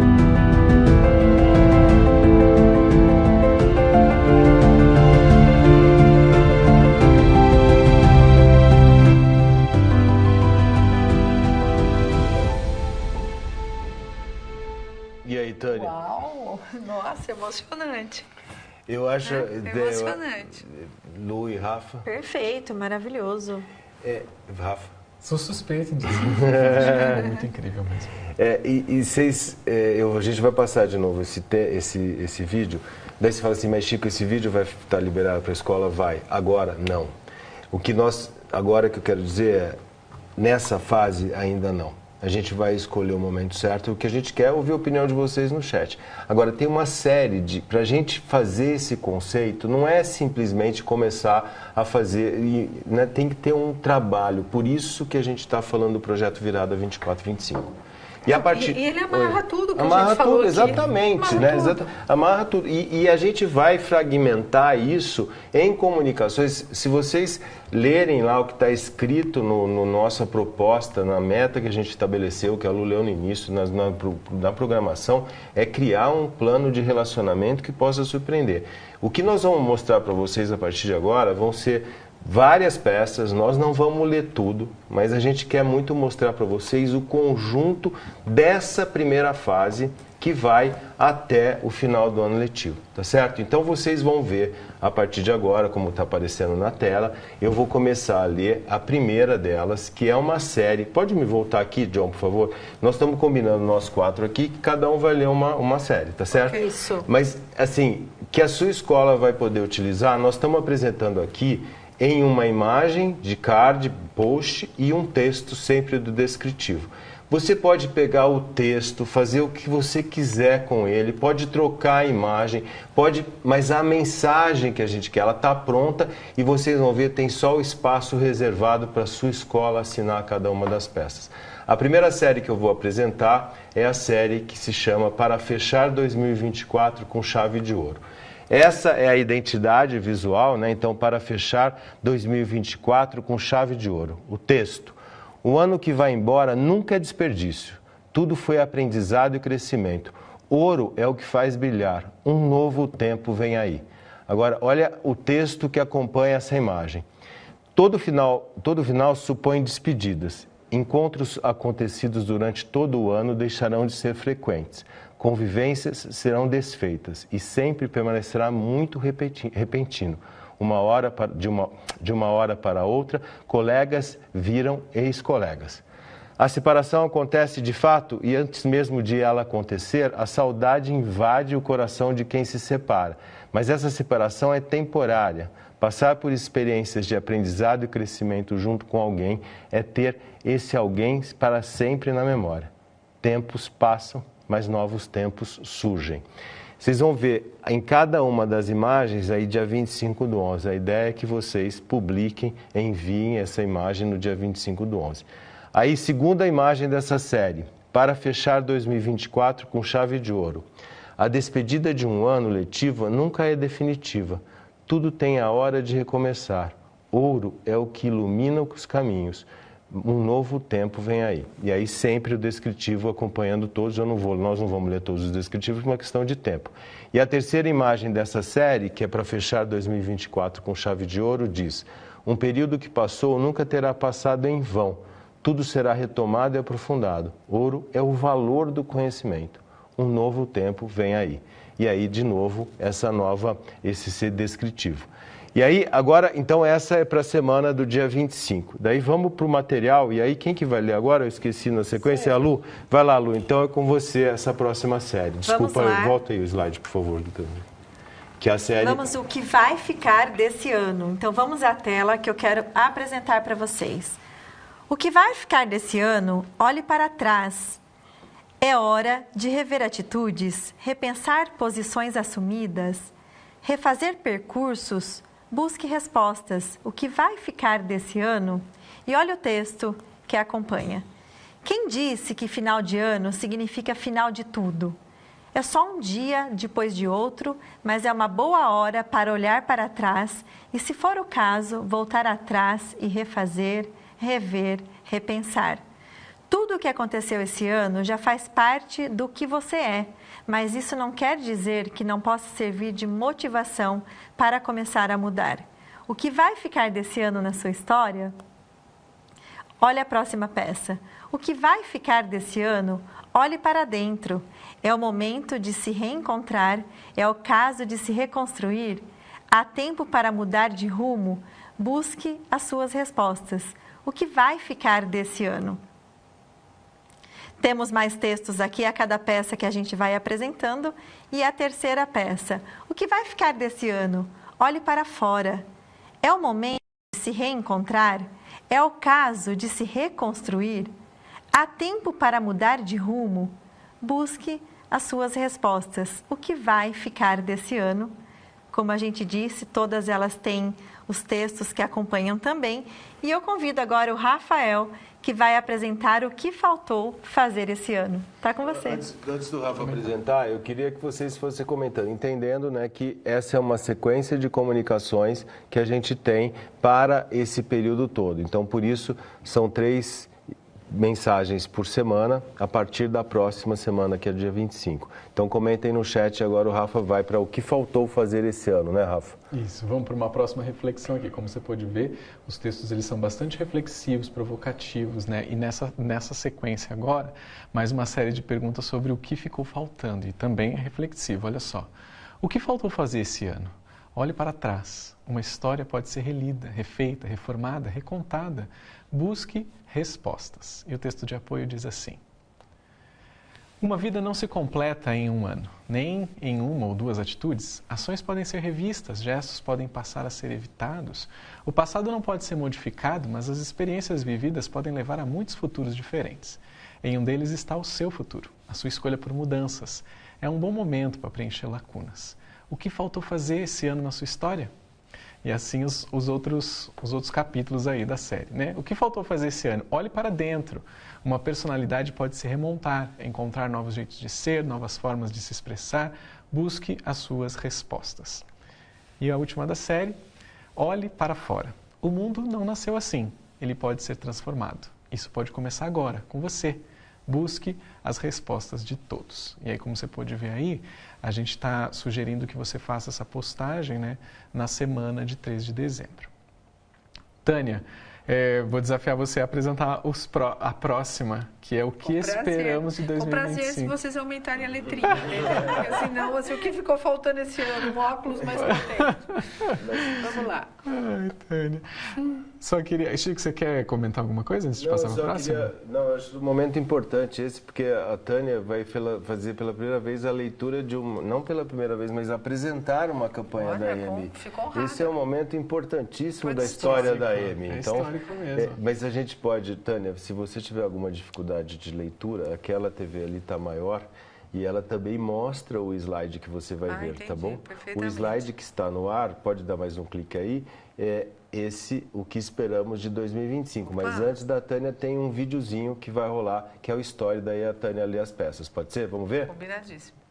Uau! Nossa, emocionante.
Eu acho...
emocionante.
Lu e Rafa?
Perfeito, maravilhoso.
Rafa?
Sou suspeito disso. Muito incrível mesmo.
E vocês... a gente vai passar de novo esse vídeo. Daí você fala assim, mas Chico, esse vídeo vai estar liberado para a escola? Vai. Agora, não. Agora que eu quero dizer é, nessa fase ainda não. A gente vai escolher o momento certo. O que a gente quer é ouvir a opinião de vocês no chat. Agora, tem uma série para a gente fazer esse conceito, não é simplesmente começar a fazer, né, tem que ter um trabalho. Por isso que a gente está falando do Projeto Virada 24-25. E
ele amarra tudo que
amarra
a gente falou
tudo,
aqui.
exatamente, né? Amarra tudo. E a gente vai fragmentar isso em comunicações. Se vocês lerem lá o que está escrito no nossa proposta, na meta que a gente estabeleceu, que a Lu leu no início, na programação, é criar um plano de relacionamento que possa surpreender. O que nós vamos mostrar para vocês a partir de agora vão ser várias peças, nós não vamos ler tudo, mas a gente quer muito mostrar para vocês o conjunto dessa primeira fase que vai até o final do ano letivo, tá certo? Então vocês vão ver a partir de agora, como está aparecendo na tela, eu vou começar a ler a primeira delas, que é uma série. Pode me voltar aqui, John, por favor? Nós estamos combinando nós 4 aqui, que cada um vai ler uma série, tá certo?
Isso.
Mas, assim, que a sua escola vai poder utilizar, nós estamos apresentando aqui em uma imagem de card, post e um texto sempre do descritivo. Você pode pegar o texto, fazer o que você quiser com ele, pode trocar a imagem, mas a mensagem que a gente quer, ela está pronta e vocês vão ver, tem só o espaço reservado para a sua escola assinar cada uma das peças. A primeira série que eu vou apresentar é a série que se chama Para Fechar 2024 com Chave de Ouro. Essa é a identidade visual, né? Então, para fechar 2024 com chave de ouro. O texto. O ano que vai embora nunca é desperdício. Tudo foi aprendizado e crescimento. Ouro é o que faz brilhar. Um novo tempo vem aí. Agora, olha o texto que acompanha essa imagem. Todo final supõe despedidas. Encontros acontecidos durante todo o ano deixarão de ser frequentes. Convivências serão desfeitas e sempre permanecerá muito repentino. De uma hora para outra, colegas viram ex-colegas. A separação acontece de fato e antes mesmo de ela acontecer, a saudade invade o coração de quem se separa. Mas essa separação é temporária. Passar por experiências de aprendizado e crescimento junto com alguém é ter esse alguém para sempre na memória. Tempos passam, mas novos tempos surgem. Vocês vão ver em cada uma das imagens aí dia 25/11. A ideia é que vocês publiquem, enviem essa imagem no dia 25/11. Aí, segunda imagem dessa série, para fechar 2024 com chave de ouro. A despedida de um ano letivo nunca é definitiva. Tudo tem a hora de recomeçar. Ouro é o que ilumina os caminhos. Um novo tempo vem aí. E aí sempre o descritivo acompanhando todos. Nós não vamos ler todos os descritivos por uma questão de tempo. E a terceira imagem dessa série, que é para fechar 2024 com chave de ouro, diz: um período que passou nunca terá passado em vão. Tudo será retomado e aprofundado. Ouro é o valor do conhecimento. Um novo tempo vem aí. E aí, de novo, esse ser descritivo. E aí, agora, então, essa é para a semana do dia 25. Daí vamos para o material, e aí quem que vai ler agora? Eu esqueci na sequência, é a Lu? Vai lá, Lu, então é com você essa próxima série. Desculpa, volta aí o slide, por favor. Que a série...
Vamos, o que vai ficar desse ano. Então, vamos à tela que eu quero apresentar para vocês. O que vai ficar desse ano, olhe para trás. É hora de rever atitudes, repensar posições assumidas, refazer percursos. Busque respostas. O que vai ficar desse ano? E olha o texto que acompanha. Quem disse que final de ano significa final de tudo? É só um dia depois de outro, mas é uma boa hora para olhar para trás e, se for o caso, voltar atrás e refazer, rever, repensar. Tudo o que aconteceu esse ano já faz parte do que você é, mas isso não quer dizer que não possa servir de motivação para começar a mudar. O que vai ficar desse ano na sua história? Olha a próxima peça. O que vai ficar desse ano? Olhe para dentro. É o momento de se reencontrar, é o caso de se reconstruir. Há tempo para mudar de rumo? Busque as suas respostas. O que vai ficar desse ano? Temos mais textos aqui a cada peça que a gente vai apresentando. E a terceira peça. O que vai ficar desse ano? Olhe para fora. É o momento de se reencontrar? É o caso de se reconstruir? Há tempo para mudar de rumo? Busque as suas respostas. O que vai ficar desse ano? Como a gente disse, todas elas têm os textos que acompanham também. E eu convido agora o Rafael, que vai apresentar o que faltou fazer esse ano. Está com você.
Antes do Rafa apresentar, eu queria que vocês fossem comentando, entendendo, né, que essa é uma sequência de comunicações que a gente tem para esse período todo. Então, por isso, são 3 mensagens por semana, a partir da próxima semana, que é dia 25. Então comentem no chat, agora o Rafa vai para o que faltou fazer esse ano, né, Rafa?
Isso, vamos para uma próxima reflexão aqui. Como você pode ver, os textos eles são bastante reflexivos, provocativos, né? E nessa sequência agora, mais uma série de perguntas sobre o que ficou faltando, e também é reflexivo, olha só. O que faltou fazer esse ano? Olhe para trás. Uma história pode ser relida, refeita, reformada, recontada. Busque respostas. E o texto de apoio diz assim: uma vida não se completa em um ano, nem em uma ou 2 atitudes. Ações podem ser revistas, gestos podem passar a ser evitados. O passado não pode ser modificado, mas as experiências vividas podem levar a muitos futuros diferentes. Em um deles está o seu futuro, a sua escolha por mudanças. É um bom momento para preencher lacunas. O que faltou fazer esse ano na sua história? E assim os outros capítulos aí da série, né? O que faltou fazer esse ano? Olhe para dentro. Uma personalidade pode se remontar, encontrar novos jeitos de ser, novas formas de se expressar. Busque as suas respostas. E a última da série, olhe para fora. O mundo não nasceu assim. Ele pode ser transformado. Isso pode começar agora, com você. Busque as respostas de todos. E aí, como você pode ver aí, a gente está sugerindo que você faça essa postagem, né, na semana de 3 de dezembro. Tânia, vou desafiar você a apresentar a próxima, que é o que esperamos de 2025.
Com prazer, se vocês aumentarem a letrinha, entendeu? Porque senão, assim, o que ficou faltando esse ano? Um óculos mais potente. Vamos lá.
Ai, Tânia. Só queria... Chico, você quer comentar alguma coisa antes de passar para a próxima?
Não, acho um momento importante esse, porque a Tânia vai fazer pela primeira vez a leitura de uma... Não pela primeira vez, mas apresentar uma campanha da EMI. Esse é um momento importantíssimo da história da EMI. Então, mas a gente pode, Tânia, se você tiver alguma dificuldade de leitura, aquela TV ali está maior e ela também mostra o slide que você vai ver,
entendi,
tá bom? O slide que está no ar, pode dar mais um clique aí, é esse, o que esperamos de 2025. Mas antes da Tânia tem um videozinho que vai rolar, que é o story, daí a Tânia lê as peças. Pode ser? Vamos ver?
Combinadíssimo.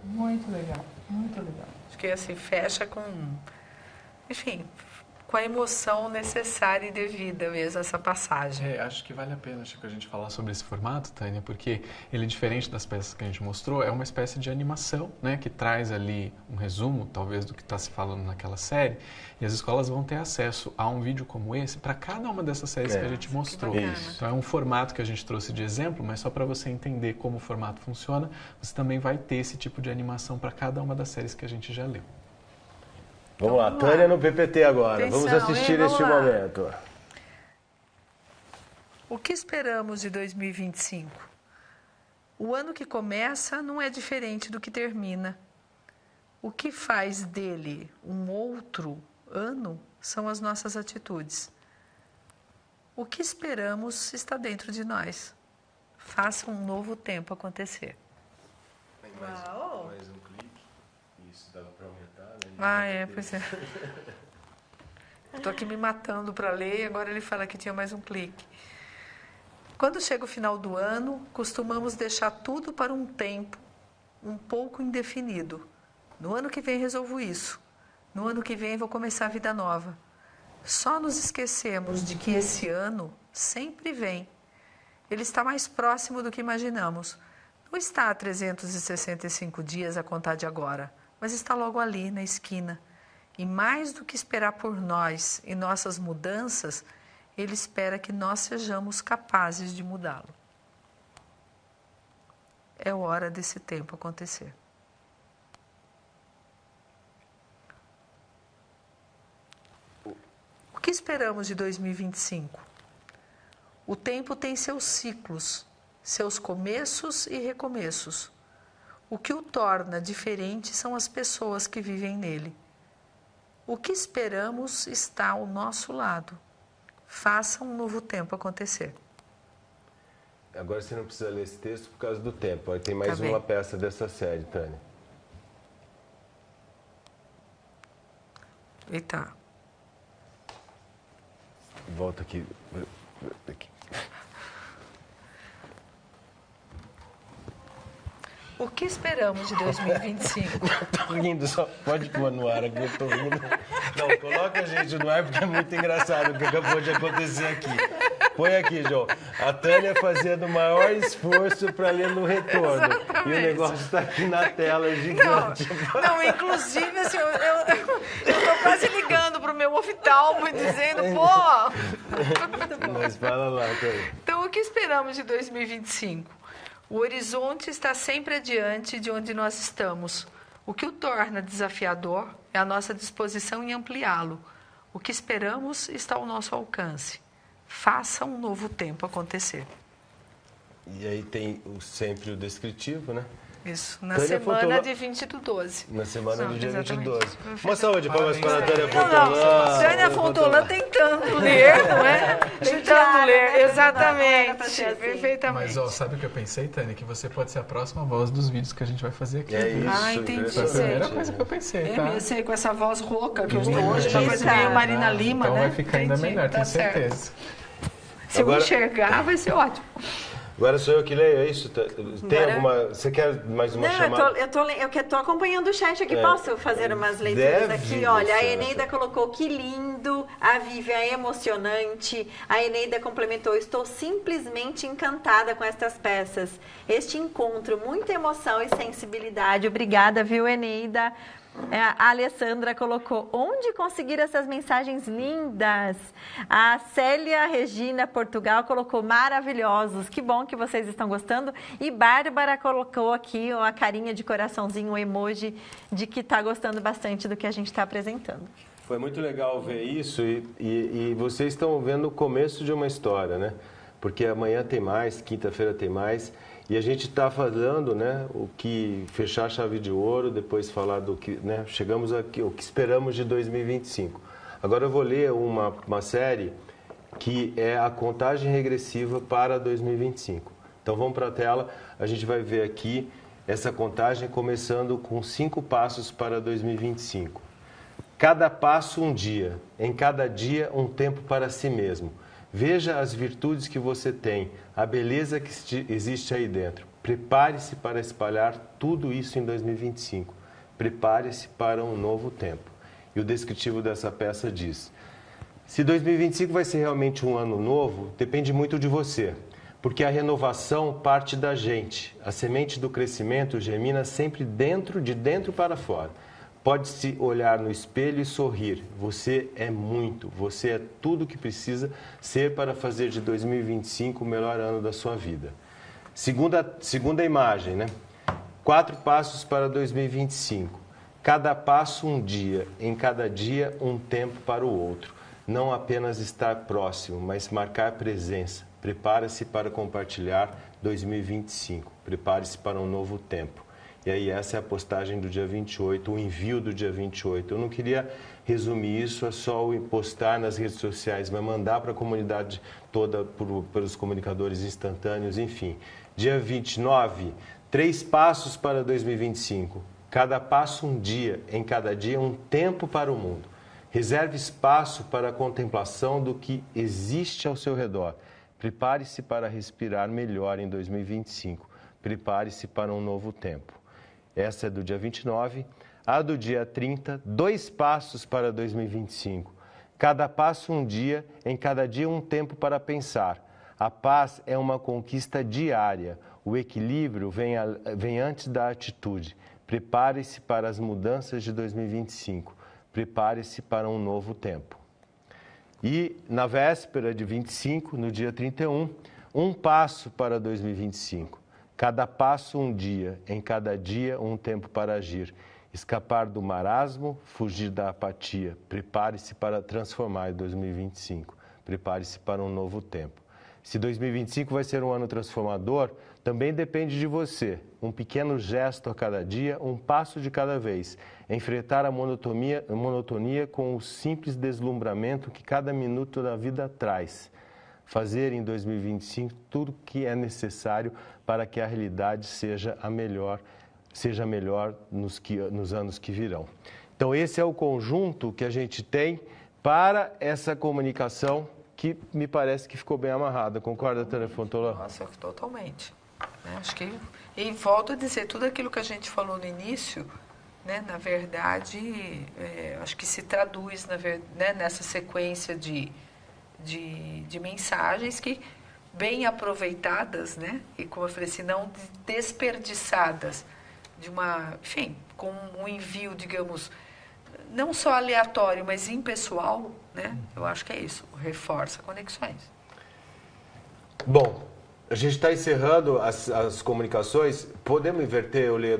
Muito legal, muito legal. Acho que assim, fecha com, enfim, com a emoção necessária e devida mesmo essa passagem.
Acho que vale a pena, Chico, a gente falar sobre esse formato, Tânia, porque ele, diferente das peças que a gente mostrou, é uma espécie de animação, né, que traz ali um resumo, talvez, do que está se falando naquela série, e as escolas vão ter acesso a um vídeo como esse para cada uma dessas séries que a gente mostrou. Então é um formato que a gente trouxe de exemplo, mas só para você entender como o formato funciona, você também vai ter esse tipo de animação para cada uma das séries que a gente já leu.
Vamos lá, Tânia no PPT agora.
Atenção,
vamos assistir este momento.
O que esperamos de 2025? O ano que começa não é diferente do que termina. O que faz dele um outro ano são as nossas atitudes. O que esperamos está dentro de nós. Faça um novo tempo acontecer.
Mais um clique. Isso dá para aumentar, né?
Pois é. Estou aqui me matando para ler e agora ele fala que tinha mais um clique. Quando chega o final do ano, costumamos deixar tudo para um tempo um pouco indefinido. No ano que vem resolvo isso. No ano que vem vou começar a vida nova. Só nos esquecemos de que esse ano sempre vem. Ele está mais próximo do que imaginamos. Não está a 365 dias a contar de agora, mas está logo ali, na esquina. E mais do que esperar por nós e nossas mudanças, Ele espera que nós sejamos capazes de mudá-lo. É hora desse tempo acontecer. O que esperamos de 2025? O tempo tem seus ciclos, seus começos e recomeços. O que o torna diferente são as pessoas que vivem nele. O que esperamos está ao nosso lado. Faça um novo tempo acontecer.
Agora você não precisa ler esse texto por causa do tempo. Aí tem mais
Tá
uma
bem.
peça dessa série, Tânia.
Eita.
Volta aqui. Aqui.
O que esperamos de 2025?
Tô rindo, só pode pôr no ar aqui, eu tô rindo. Não, coloca a gente no ar porque é muito engraçado o que acabou de acontecer aqui. Põe aqui, João. A Tânia fazendo o maior esforço para ler no retorno.
Exatamente.
E o negócio está aqui na tela, gigante.
Não, inclusive, assim, eu tô quase ligando pro meu oftalmo e dizendo, pô...
Mas fala lá, Tânia.
Então, o que esperamos de 2025? O horizonte está sempre adiante de onde nós estamos. O que o torna desafiador é a nossa disposição em ampliá-lo. O que esperamos está ao nosso alcance. Faça um novo tempo acontecer.
E aí tem sempre o descritivo, né?
Isso, na
Tânia
semana
Fontolan-
de 20/12.
Na semana
Não,
do dia
exatamente.
22. Uma salva de palmas para a Tânia
Não,
Fontolan.
Tânia Fontolan tentando ler, não é? Tentando ler, exatamente. Perfeitamente.
Mas, ó, sabe o que eu pensei, Tânia? Que você pode ser a próxima voz dos vídeos que a gente vai fazer aqui.
É isso.
Ah, entendi.
Foi a primeira
impressionante.
coisa que eu pensei,
Eu
tá?
ia ser com essa voz rouca que eu estou
Menina,
hoje, uma coisa meio Marina Lima,
então
né?
vai ficar ainda
Entendi,
melhor,
tá
tenho
certo.
certeza.
Se eu
Agora-
enxergar, vai ser ótimo.
Agora sou eu que leio, é isso? Tem
Agora-
alguma... Você quer mais uma
Não,
chamada?
eu tô acompanhando o chat aqui.
É.
Posso fazer umas leituras
Deve
aqui? Olha, a
você,
Eneida
né?
colocou que lindo, a Vivian é emocionante. A Eneida complementou, estou simplesmente encantada com estas peças. Este encontro, muita emoção e sensibilidade. Obrigada, viu, Eneida? A Alessandra colocou, onde conseguir essas mensagens lindas? A Célia Regina Portugal colocou, maravilhosos. Que bom que vocês estão gostando. E Bárbara colocou aqui a carinha de coraçãozinho, o emoji de que está gostando bastante do que a gente está apresentando.
Foi muito legal ver isso e vocês estão vendo o começo de uma história, né? Porque amanhã tem mais, quinta-feira tem mais. E a gente está falando, né, o que fechar a chave de ouro, depois falar do que, né, chegamos aqui, o que esperamos de 2025. Agora eu vou ler uma série que é a contagem regressiva para 2025. Então vamos para a tela, a gente vai ver aqui essa contagem começando com 5 passos para 2025. Cada passo um dia, em cada dia um tempo para si mesmo. Veja as virtudes que você tem, a beleza que existe aí dentro. Prepare-se para espalhar tudo isso em 2025. Prepare-se para um novo tempo. E o descritivo dessa peça diz: se 2025 vai ser realmente um ano novo, depende muito de você. Porque a renovação parte da gente. A semente do crescimento germina sempre de dentro para fora. Pode-se olhar no espelho e sorrir. Você é muito, você é tudo o que precisa ser para fazer de 2025 o melhor ano da sua vida. Segunda imagem, né? 4 passos para 2025. Cada passo um dia, em cada dia um tempo para o outro. Não apenas estar próximo, mas marcar presença. Prepare-se para compartilhar 2025. Prepare-se para um novo tempo. E aí essa é a postagem do dia 28, o envio do dia 28. Eu não queria resumir isso, é só o postar nas redes sociais, mas mandar para a comunidade toda, pelos comunicadores instantâneos, enfim. Dia 29, 3 passos para 2025. Cada passo um dia, em cada dia um tempo para o mundo. Reserve espaço para a contemplação do que existe ao seu redor. Prepare-se para respirar melhor em 2025. Prepare-se para um novo tempo. Essa é do dia 29. A do dia 30, 2 passos para 2025. Cada passo um dia, em cada dia um tempo para pensar. A paz é uma conquista diária. O equilíbrio vem antes da atitude. Prepare-se para as mudanças de 2025. Prepare-se para um novo tempo. E na véspera de 25, no dia 31, 1 passo para 2025. Cada passo um dia, em cada dia um tempo para agir. Escapar do marasmo, fugir da apatia. Prepare-se para transformar em 2025. Prepare-se para um novo tempo. Se 2025 vai ser um ano transformador, também depende de você. Um pequeno gesto a cada dia, um passo de cada vez. Enfrentar a monotonia com o simples deslumbramento que cada minuto da vida traz. Fazer em 2025 tudo o que é necessário para que a realidade seja melhor nos anos que virão. Então, esse é o conjunto que a gente tem para essa comunicação que me parece que ficou bem amarrada. Concorda, Tânia Fontola?
Nossa, totalmente. Acho que, e volto a dizer, tudo aquilo que a gente falou no início, né, na verdade, acho que se traduz nessa sequência de mensagens que, bem aproveitadas, né, e como eu falei assim, não desperdiçadas, com um envio, digamos, não só aleatório, mas impessoal, né? Eu acho que é isso, reforça conexões.
Bom, a gente está encerrando as comunicações. Podemos inverter? Eu leio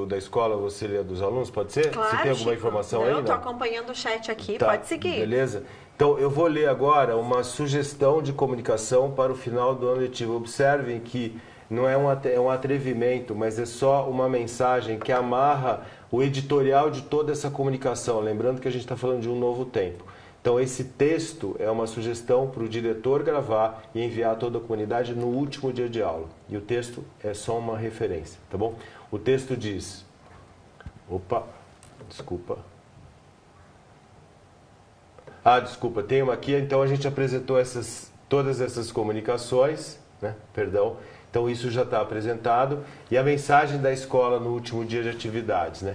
da escola, você lê dos alunos, pode ser?
Claro,
você tem alguma informação aí?
Eu estou acompanhando o chat aqui,
tá,
pode seguir.
Beleza? Então, eu vou ler agora uma sugestão de comunicação para o final do ano letivo. Observem que não é um atrevimento, mas é só uma mensagem que amarra o editorial de toda essa comunicação. Lembrando que a gente está falando de um novo tempo. Então, esse texto é uma sugestão para o diretor gravar e enviar a toda a comunidade no último dia de aula. E o texto é só uma referência, tá bom? O texto diz... Opa, desculpa. Desculpa, tem uma aqui. Então, a gente apresentou todas essas comunicações, né? Perdão. Então, isso já está apresentado. E a mensagem da escola no último dia de atividades, né?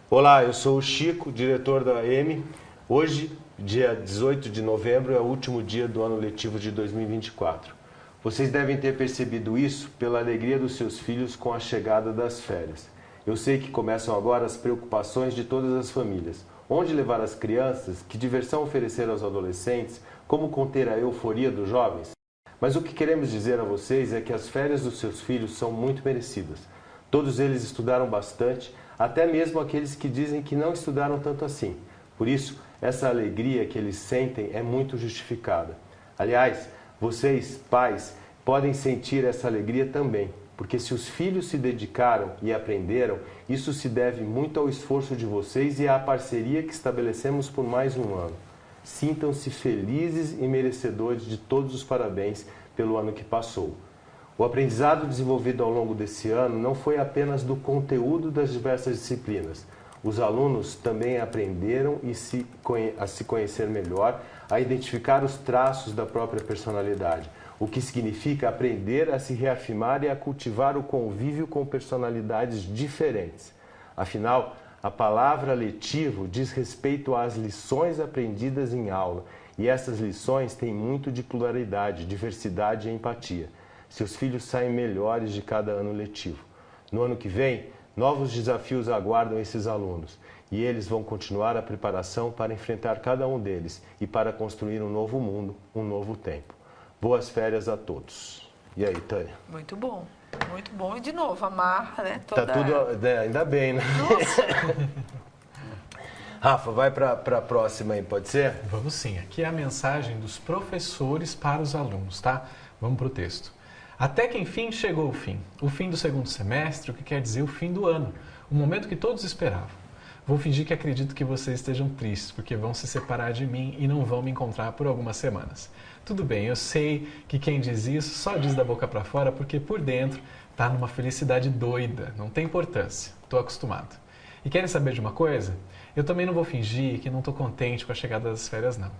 Olá, eu sou o Chico, diretor da AM. Hoje, dia 18 de novembro, é o último dia do ano letivo de 2024. Vocês devem ter percebido isso pela alegria dos seus filhos com a chegada das férias. Eu sei que começam agora as preocupações de todas as famílias. Onde levar as crianças? Que diversão oferecer aos adolescentes? Como conter a euforia dos jovens? Mas o que queremos dizer a vocês é que as férias dos seus filhos são muito merecidas. Todos eles estudaram bastante, até mesmo aqueles que dizem que não estudaram tanto assim. Por isso, essa alegria que eles sentem é muito justificada. Aliás, vocês, pais, podem sentir essa alegria também, porque se os filhos se dedicaram e aprenderam, isso se deve muito ao esforço de vocês e à parceria que estabelecemos por mais um ano. Sintam-se felizes e merecedores de todos os parabéns pelo ano que passou. O aprendizado desenvolvido ao longo desse ano não foi apenas do conteúdo das diversas disciplinas. Os alunos também aprenderam a se conhecer melhor, a identificar os traços da própria personalidade, o que significa aprender a se reafirmar e a cultivar o convívio com personalidades diferentes. Afinal, a palavra letivo diz respeito às lições aprendidas em aula, e essas lições têm muito de pluralidade, diversidade e empatia. Seus filhos saem melhores de cada ano letivo. No ano que vem, novos desafios aguardam esses alunos, e eles vão continuar a preparação para enfrentar cada um deles e para construir um novo mundo, um novo tempo. Boas férias a todos. E aí, Tânia?
Muito bom. Muito bom. E de novo, amarra, né?
Tá tudo... ainda bem, né?
Nossa!
Rafa, vai para a próxima aí, pode ser?
Vamos sim. Aqui é a mensagem dos professores para os alunos, tá? Vamos para o texto. Até que enfim chegou o fim do segundo semestre, o que quer dizer o fim do ano, o momento que todos esperavam. Vou fingir que acredito que vocês estejam tristes, porque vão se separar de mim e não vão me encontrar por algumas semanas. Tudo bem, eu sei que quem diz isso só diz da boca para fora porque por dentro tá numa felicidade doida, não tem importância, estou acostumado. E querem saber de uma coisa? Eu também não vou fingir que não estou contente com a chegada das férias, não.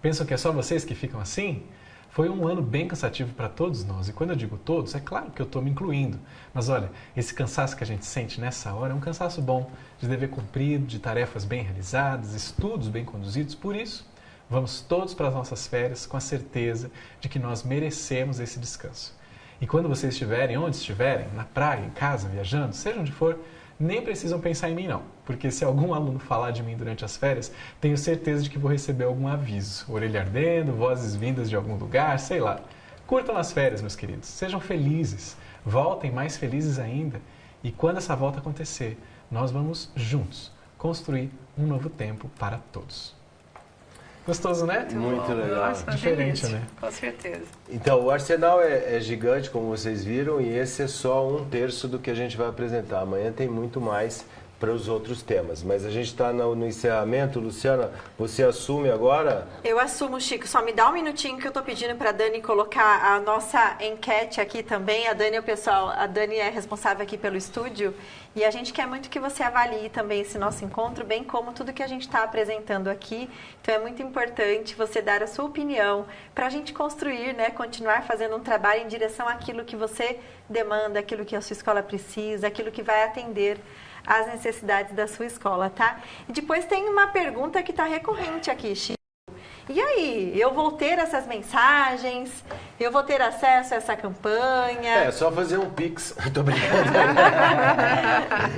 Pensam que é só vocês que ficam assim? Foi um ano bem cansativo para todos nós. E quando eu digo todos, é claro que eu estou me incluindo. Mas olha, esse cansaço que a gente sente nessa hora é um cansaço bom, de dever cumprido, de tarefas bem realizadas, estudos bem conduzidos. Por isso, vamos todos para as nossas férias com a certeza de que nós merecemos esse descanso. E quando vocês estiverem, onde estiverem, na praia, em casa, viajando, seja onde for, nem precisam pensar em mim não, porque se algum aluno falar de mim durante as férias, tenho certeza de que vou receber algum aviso, orelha ardendo, vozes vindas de algum lugar, sei lá. Curtam as férias, meus queridos, sejam felizes, voltem mais felizes ainda e quando essa volta acontecer, nós vamos juntos construir um novo tempo para todos. Gostoso, né?
Muito legal.
Nossa,
diferente,
delícia.
né?
Com certeza.
Então, o arsenal é gigante, como vocês viram, e esse é só 1/3 do que a gente vai apresentar. Amanhã tem muito mais para os outros temas. Mas a gente está no encerramento. Luciana, você assume agora?
Eu assumo, Chico. Só me dá um minutinho que eu estou pedindo para a Dani colocar a nossa enquete aqui também. A Dani, a Dani é responsável aqui pelo estúdio e a gente quer muito que você avalie também esse nosso encontro, bem como tudo que a gente está apresentando aqui. Então é muito importante você dar a sua opinião para a gente construir, né, continuar fazendo um trabalho em direção àquilo que você demanda, aquilo que a sua escola precisa, aquilo que vai atender as necessidades da sua escola, tá? E depois tem uma pergunta que está recorrente aqui, Chico. E aí, eu vou ter essas mensagens? Eu vou ter acesso a essa campanha?
É só fazer um Pix. Tô brincando.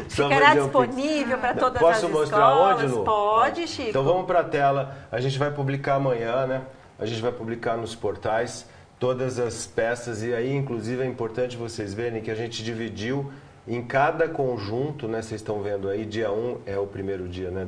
Ficará disponível para todas as escolas?
Posso mostrar onde, Lu?
Pode, Chico.
Então vamos para a tela. A gente vai publicar amanhã, né? A gente vai publicar nos portais todas as peças. E aí, inclusive, é importante vocês verem que a gente dividiu em cada conjunto, né? Vocês estão vendo aí, dia 1 é o primeiro dia, né,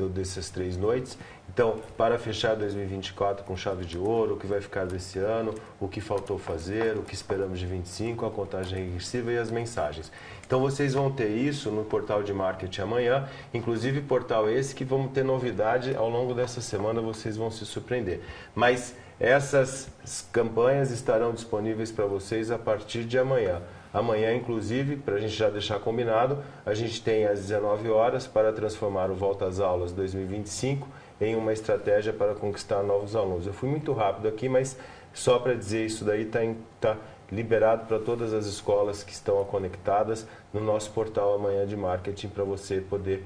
dessas 3 noites. Então, para fechar 2024 com chave de ouro, o que vai ficar desse ano, o que faltou fazer, o que esperamos de 25, a contagem regressiva e as mensagens. Então, vocês vão ter isso no portal de marketing amanhã, inclusive portal esse que vamos ter novidade ao longo dessa semana, vocês vão se surpreender. Mas essas campanhas estarão disponíveis para vocês a partir de amanhã. Amanhã, inclusive, para a gente já deixar combinado, a gente tem às 19 horas para transformar o Volta às Aulas 2025 em uma estratégia para conquistar novos alunos. Eu fui muito rápido aqui, mas só para dizer isso daí está liberado para todas as escolas que estão conectadas no nosso portal amanhã de marketing para você poder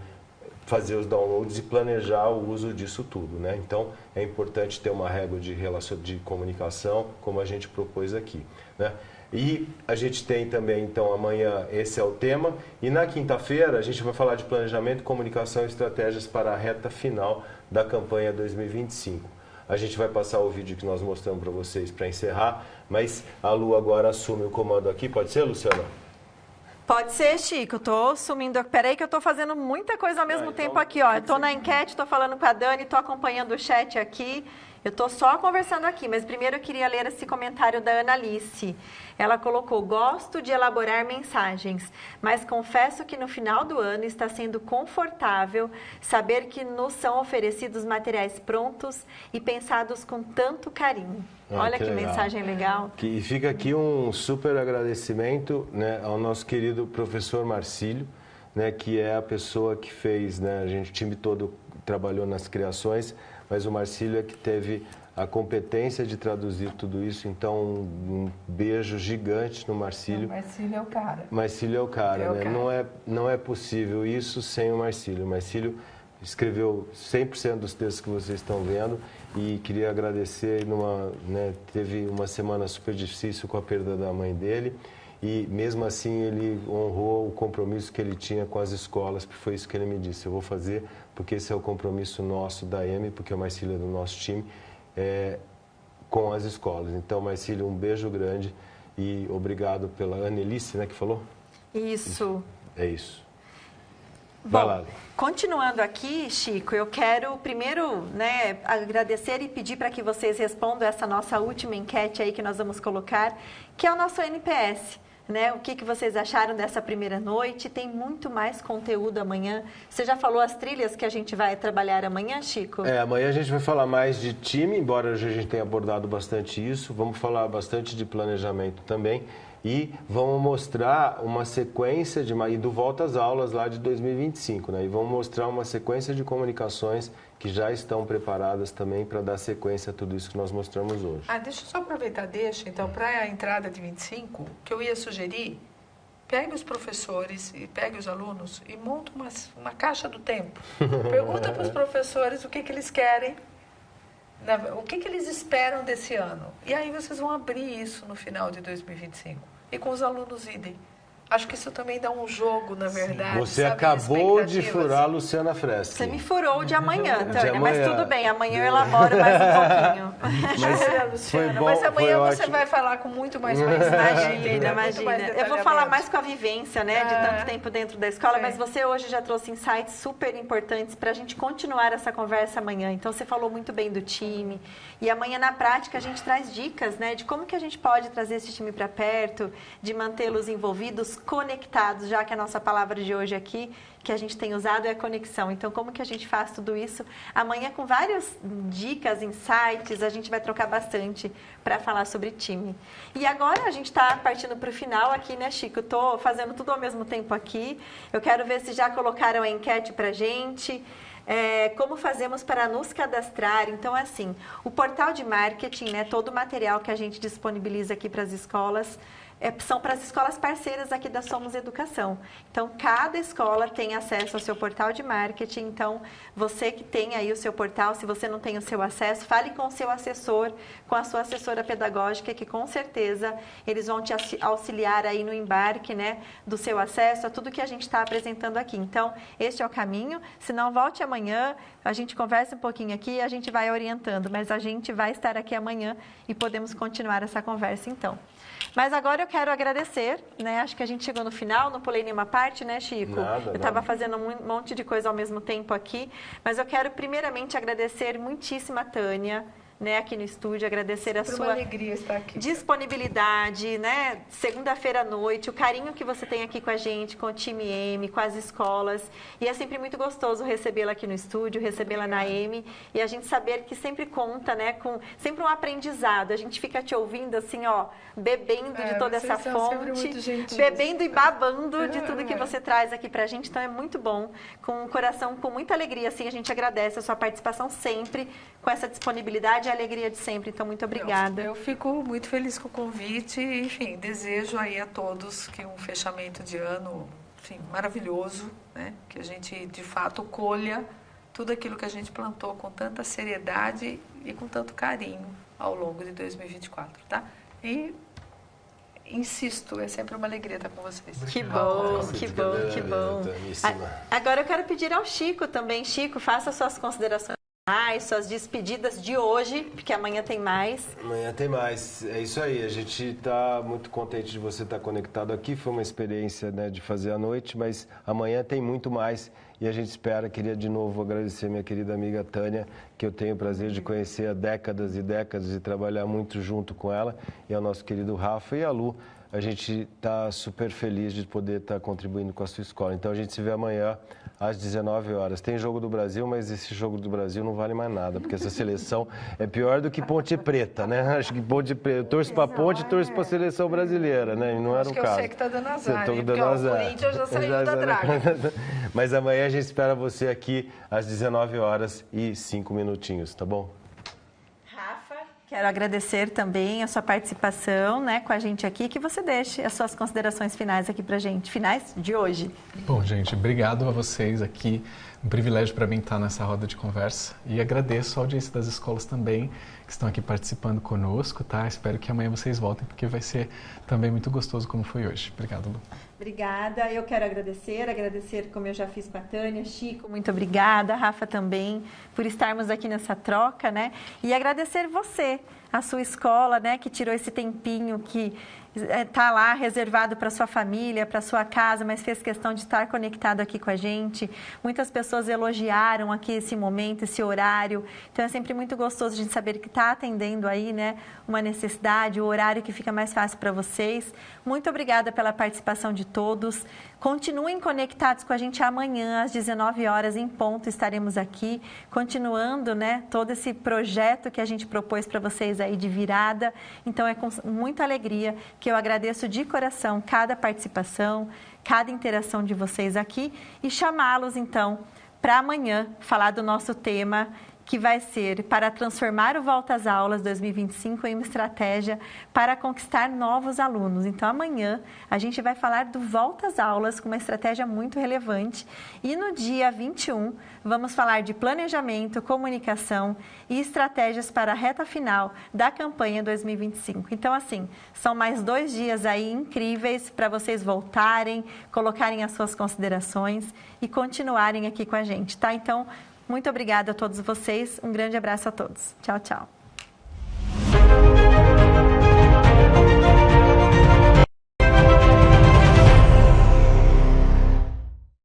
fazer os downloads e planejar o uso disso tudo, né? Então, é importante ter uma régua de comunicação, como a gente propôs aqui, né? E a gente tem também, então, amanhã, esse é o tema. E na quinta-feira, a gente vai falar de planejamento, comunicação e estratégias para a reta final da campanha 2025. A gente vai passar o vídeo que nós mostramos para vocês para encerrar, mas a Lu agora assume o comando aqui. Pode ser, Luciana?
Pode ser, Chico. Estou sumindo. Peraí que eu estou fazendo muita coisa ao mesmo tempo aqui, ó. Estou na enquete, estou falando com a Dani, estou acompanhando o chat aqui. Eu estou só conversando aqui, mas primeiro eu queria ler esse comentário da Ana Alice. Ela colocou: gosto de elaborar mensagens, mas confesso que no final do ano está sendo confortável saber que nos são oferecidos materiais prontos e pensados com tanto carinho. Olha que mensagem legal.
E fica aqui um super agradecimento, né, ao nosso querido professor Marcílio, né, que é a pessoa que fez, né, o time todo trabalhou nas criações, mas o Marcílio é que teve a competência de traduzir tudo isso. Então, um beijo gigante no Marcílio.
O Marcílio é o cara.
Marcílio é o cara, né? Não é possível isso sem o Marcílio. O Marcílio escreveu 100% dos textos que vocês estão vendo e queria agradecer. Teve uma semana super difícil com a perda da mãe dele e mesmo assim ele honrou o compromisso que ele tinha com as escolas, porque foi isso que ele me disse: eu vou fazer porque esse é o compromisso nosso da EME, porque o Marcílio é do nosso time, com as escolas. Então, Marcílio, um beijo grande e obrigado pela Annelice, né, que falou?
Isso.
É isso.
Vai lá. Continuando aqui, Chico, eu quero primeiro, né, agradecer e pedir para que vocês respondam essa nossa última enquete aí que nós vamos colocar, que é o nosso NPS. Né? O que vocês acharam dessa primeira noite? Tem muito mais conteúdo amanhã. Você já falou as trilhas que a gente vai trabalhar amanhã, Chico?
Amanhã a gente vai falar mais de time, embora hoje a gente tenha abordado bastante isso. Vamos falar bastante de planejamento também. E vamos mostrar uma sequência e do Volta às Aulas lá de 2025, né? E vamos mostrar uma sequência de comunicações que já estão preparadas também para dar sequência a tudo isso que nós mostramos hoje.
Deixa eu só aproveitar, então, para a entrada de 25, que eu ia sugerir, pegue os professores e pegue os alunos e monta uma caixa do tempo. Pergunta para os professores o que eles querem, o que eles esperam desse ano. E aí vocês vão abrir isso no final de 2025. E com os alunos idem. Acho que isso também dá um jogo, na verdade.
Você acabou de furar a Luciana Freschi.
Você me furou de amanhã, Tânia, mas tudo bem, amanhã eu elaboro mais um pouquinho.
Mas amanhã você vai falar com muito mais
Imagina. Eu vou falar mais com a vivência, né, de tanto tempo dentro da escola, mas você hoje já trouxe insights super importantes para a gente continuar essa conversa amanhã. Então, você falou muito bem do time. E amanhã, na prática, a gente traz dicas, né, de como que a gente pode trazer esse time para perto, de mantê-los envolvidos, conectados, já que a nossa palavra de hoje aqui, que a gente tem usado, é conexão. Então, como que a gente faz tudo isso? Amanhã, com várias dicas, insights, a gente vai trocar bastante para falar sobre time. E agora, a gente está partindo para o final aqui, né, Chico? Eu estou fazendo tudo ao mesmo tempo aqui. Eu quero ver se já colocaram a enquete para a gente. Como fazemos para nos cadastrar? Então, assim, o portal de marketing, né, todo o material que a gente disponibiliza aqui para as escolas, são para as escolas parceiras aqui da Somos Educação. Então, cada escola tem acesso ao seu portal de marketing. Então, você que tem aí o seu portal, se você não tem o seu acesso, fale com o seu assessor, com a sua assessora pedagógica, que com certeza eles vão te auxiliar aí no embarque, né, do seu acesso a tudo que a gente está apresentando aqui. Então, este é o caminho. Se não, volte amanhã, a gente conversa um pouquinho aqui e a gente vai orientando, mas a gente vai estar aqui amanhã e podemos continuar essa conversa então. Mas agora eu quero agradecer, né? Acho que a gente chegou no final, não pulei nenhuma parte, né, Chico? Eu estava fazendo um monte de coisa ao mesmo tempo aqui, mas eu quero primeiramente agradecer muitíssimo a Tânia, né, aqui no estúdio, agradecer a sua
alegria estar aqui,
disponibilidade, né, segunda-feira à noite, o carinho que você tem aqui com a gente, com o time M, com as escolas, e é sempre muito gostoso recebê-la aqui no estúdio, recebê-la na M, e a gente saber que sempre conta, né, com sempre um aprendizado, a gente fica te ouvindo assim, ó, bebendo de toda essa fonte, bebendo e babando de tudo que você traz aqui pra gente, então é muito bom, com o coração, com muita alegria, assim, a gente agradece a sua participação sempre, com essa disponibilidade e alegria de sempre. Então, muito obrigada.
Eu fico muito feliz com o convite. Enfim, desejo aí a todos que um fechamento de ano, enfim, maravilhoso, né? Que a gente, de fato, colha tudo aquilo que a gente plantou com tanta seriedade e com tanto carinho ao longo de 2024, tá? E insisto, é sempre uma alegria estar com vocês.
Que bom, que bom, que bom. Agora eu quero pedir ao Chico também. Chico, faça suas considerações, suas despedidas de hoje, porque amanhã tem mais.
Amanhã tem mais. É isso aí. A gente está muito contente de você estar conectado aqui. Foi uma experiência, né, de fazer à noite, mas amanhã tem muito mais. E a gente espera. Queria de novo agradecer minha querida amiga Tânia, que eu tenho o prazer de conhecer há décadas e décadas e trabalhar muito junto com ela, e ao nosso querido Rafa e a Lu. A gente está super feliz de poder estar contribuindo com a sua escola. Então, a gente se vê amanhã às 19 horas. Tem jogo do Brasil, mas esse jogo do Brasil não vale mais nada, porque essa seleção é pior do que Ponte Preta, né? Acho que Ponte Preta, eu torço para a Ponte e torço para a seleção brasileira, né? E não era o caso.
Eu sei que está dando azar,
né? Porque o
Corinthians já saiu da draga.
Mas amanhã a gente espera você aqui às 19 horas e 5 minutinhos, tá bom?
Quero agradecer também a sua participação, né, com a gente aqui, que você deixe as suas considerações finais aqui pra gente, finais de hoje.
Bom, gente, obrigado a vocês aqui, um privilégio para mim estar nessa roda de conversa, e agradeço a audiência das escolas também, que estão aqui participando conosco, tá? Espero que amanhã vocês voltem, porque vai ser também muito gostoso como foi hoje. Obrigado, Lu.
Obrigada, eu quero agradecer como eu já fiz com a Tânia, Chico, muito obrigada, Rafa também, por estarmos aqui nessa troca, né? E agradecer você, a sua escola, né, que tirou esse tempinho que está lá reservado para sua família, para sua casa, mas fez questão de estar conectado aqui com a gente. Muitas pessoas elogiaram aqui esse momento, esse horário. Então é sempre muito gostoso a gente saber que está atendendo aí, né, uma necessidade, o horário que fica mais fácil para vocês. Muito obrigada pela participação de todos. Continuem conectados com a gente amanhã, às 19 horas em ponto, estaremos aqui, continuando, né, todo esse projeto que a gente propôs para vocês aí de virada. Então, é com muita alegria que eu agradeço de coração cada participação, cada interação de vocês aqui e chamá-los, então, para amanhã falar do nosso tema, que vai ser para transformar o Volta às Aulas 2025 em uma estratégia para conquistar novos alunos. Então, amanhã a gente vai falar do Volta às Aulas com uma estratégia muito relevante. E no dia 21, vamos falar de planejamento, comunicação e estratégias para a reta final da campanha 2025. Então, assim, são mais 2 dias aí incríveis para vocês voltarem, colocarem as suas considerações e continuarem aqui com a gente, tá? Então, muito obrigada a todos vocês. Um grande abraço a todos. Tchau, tchau.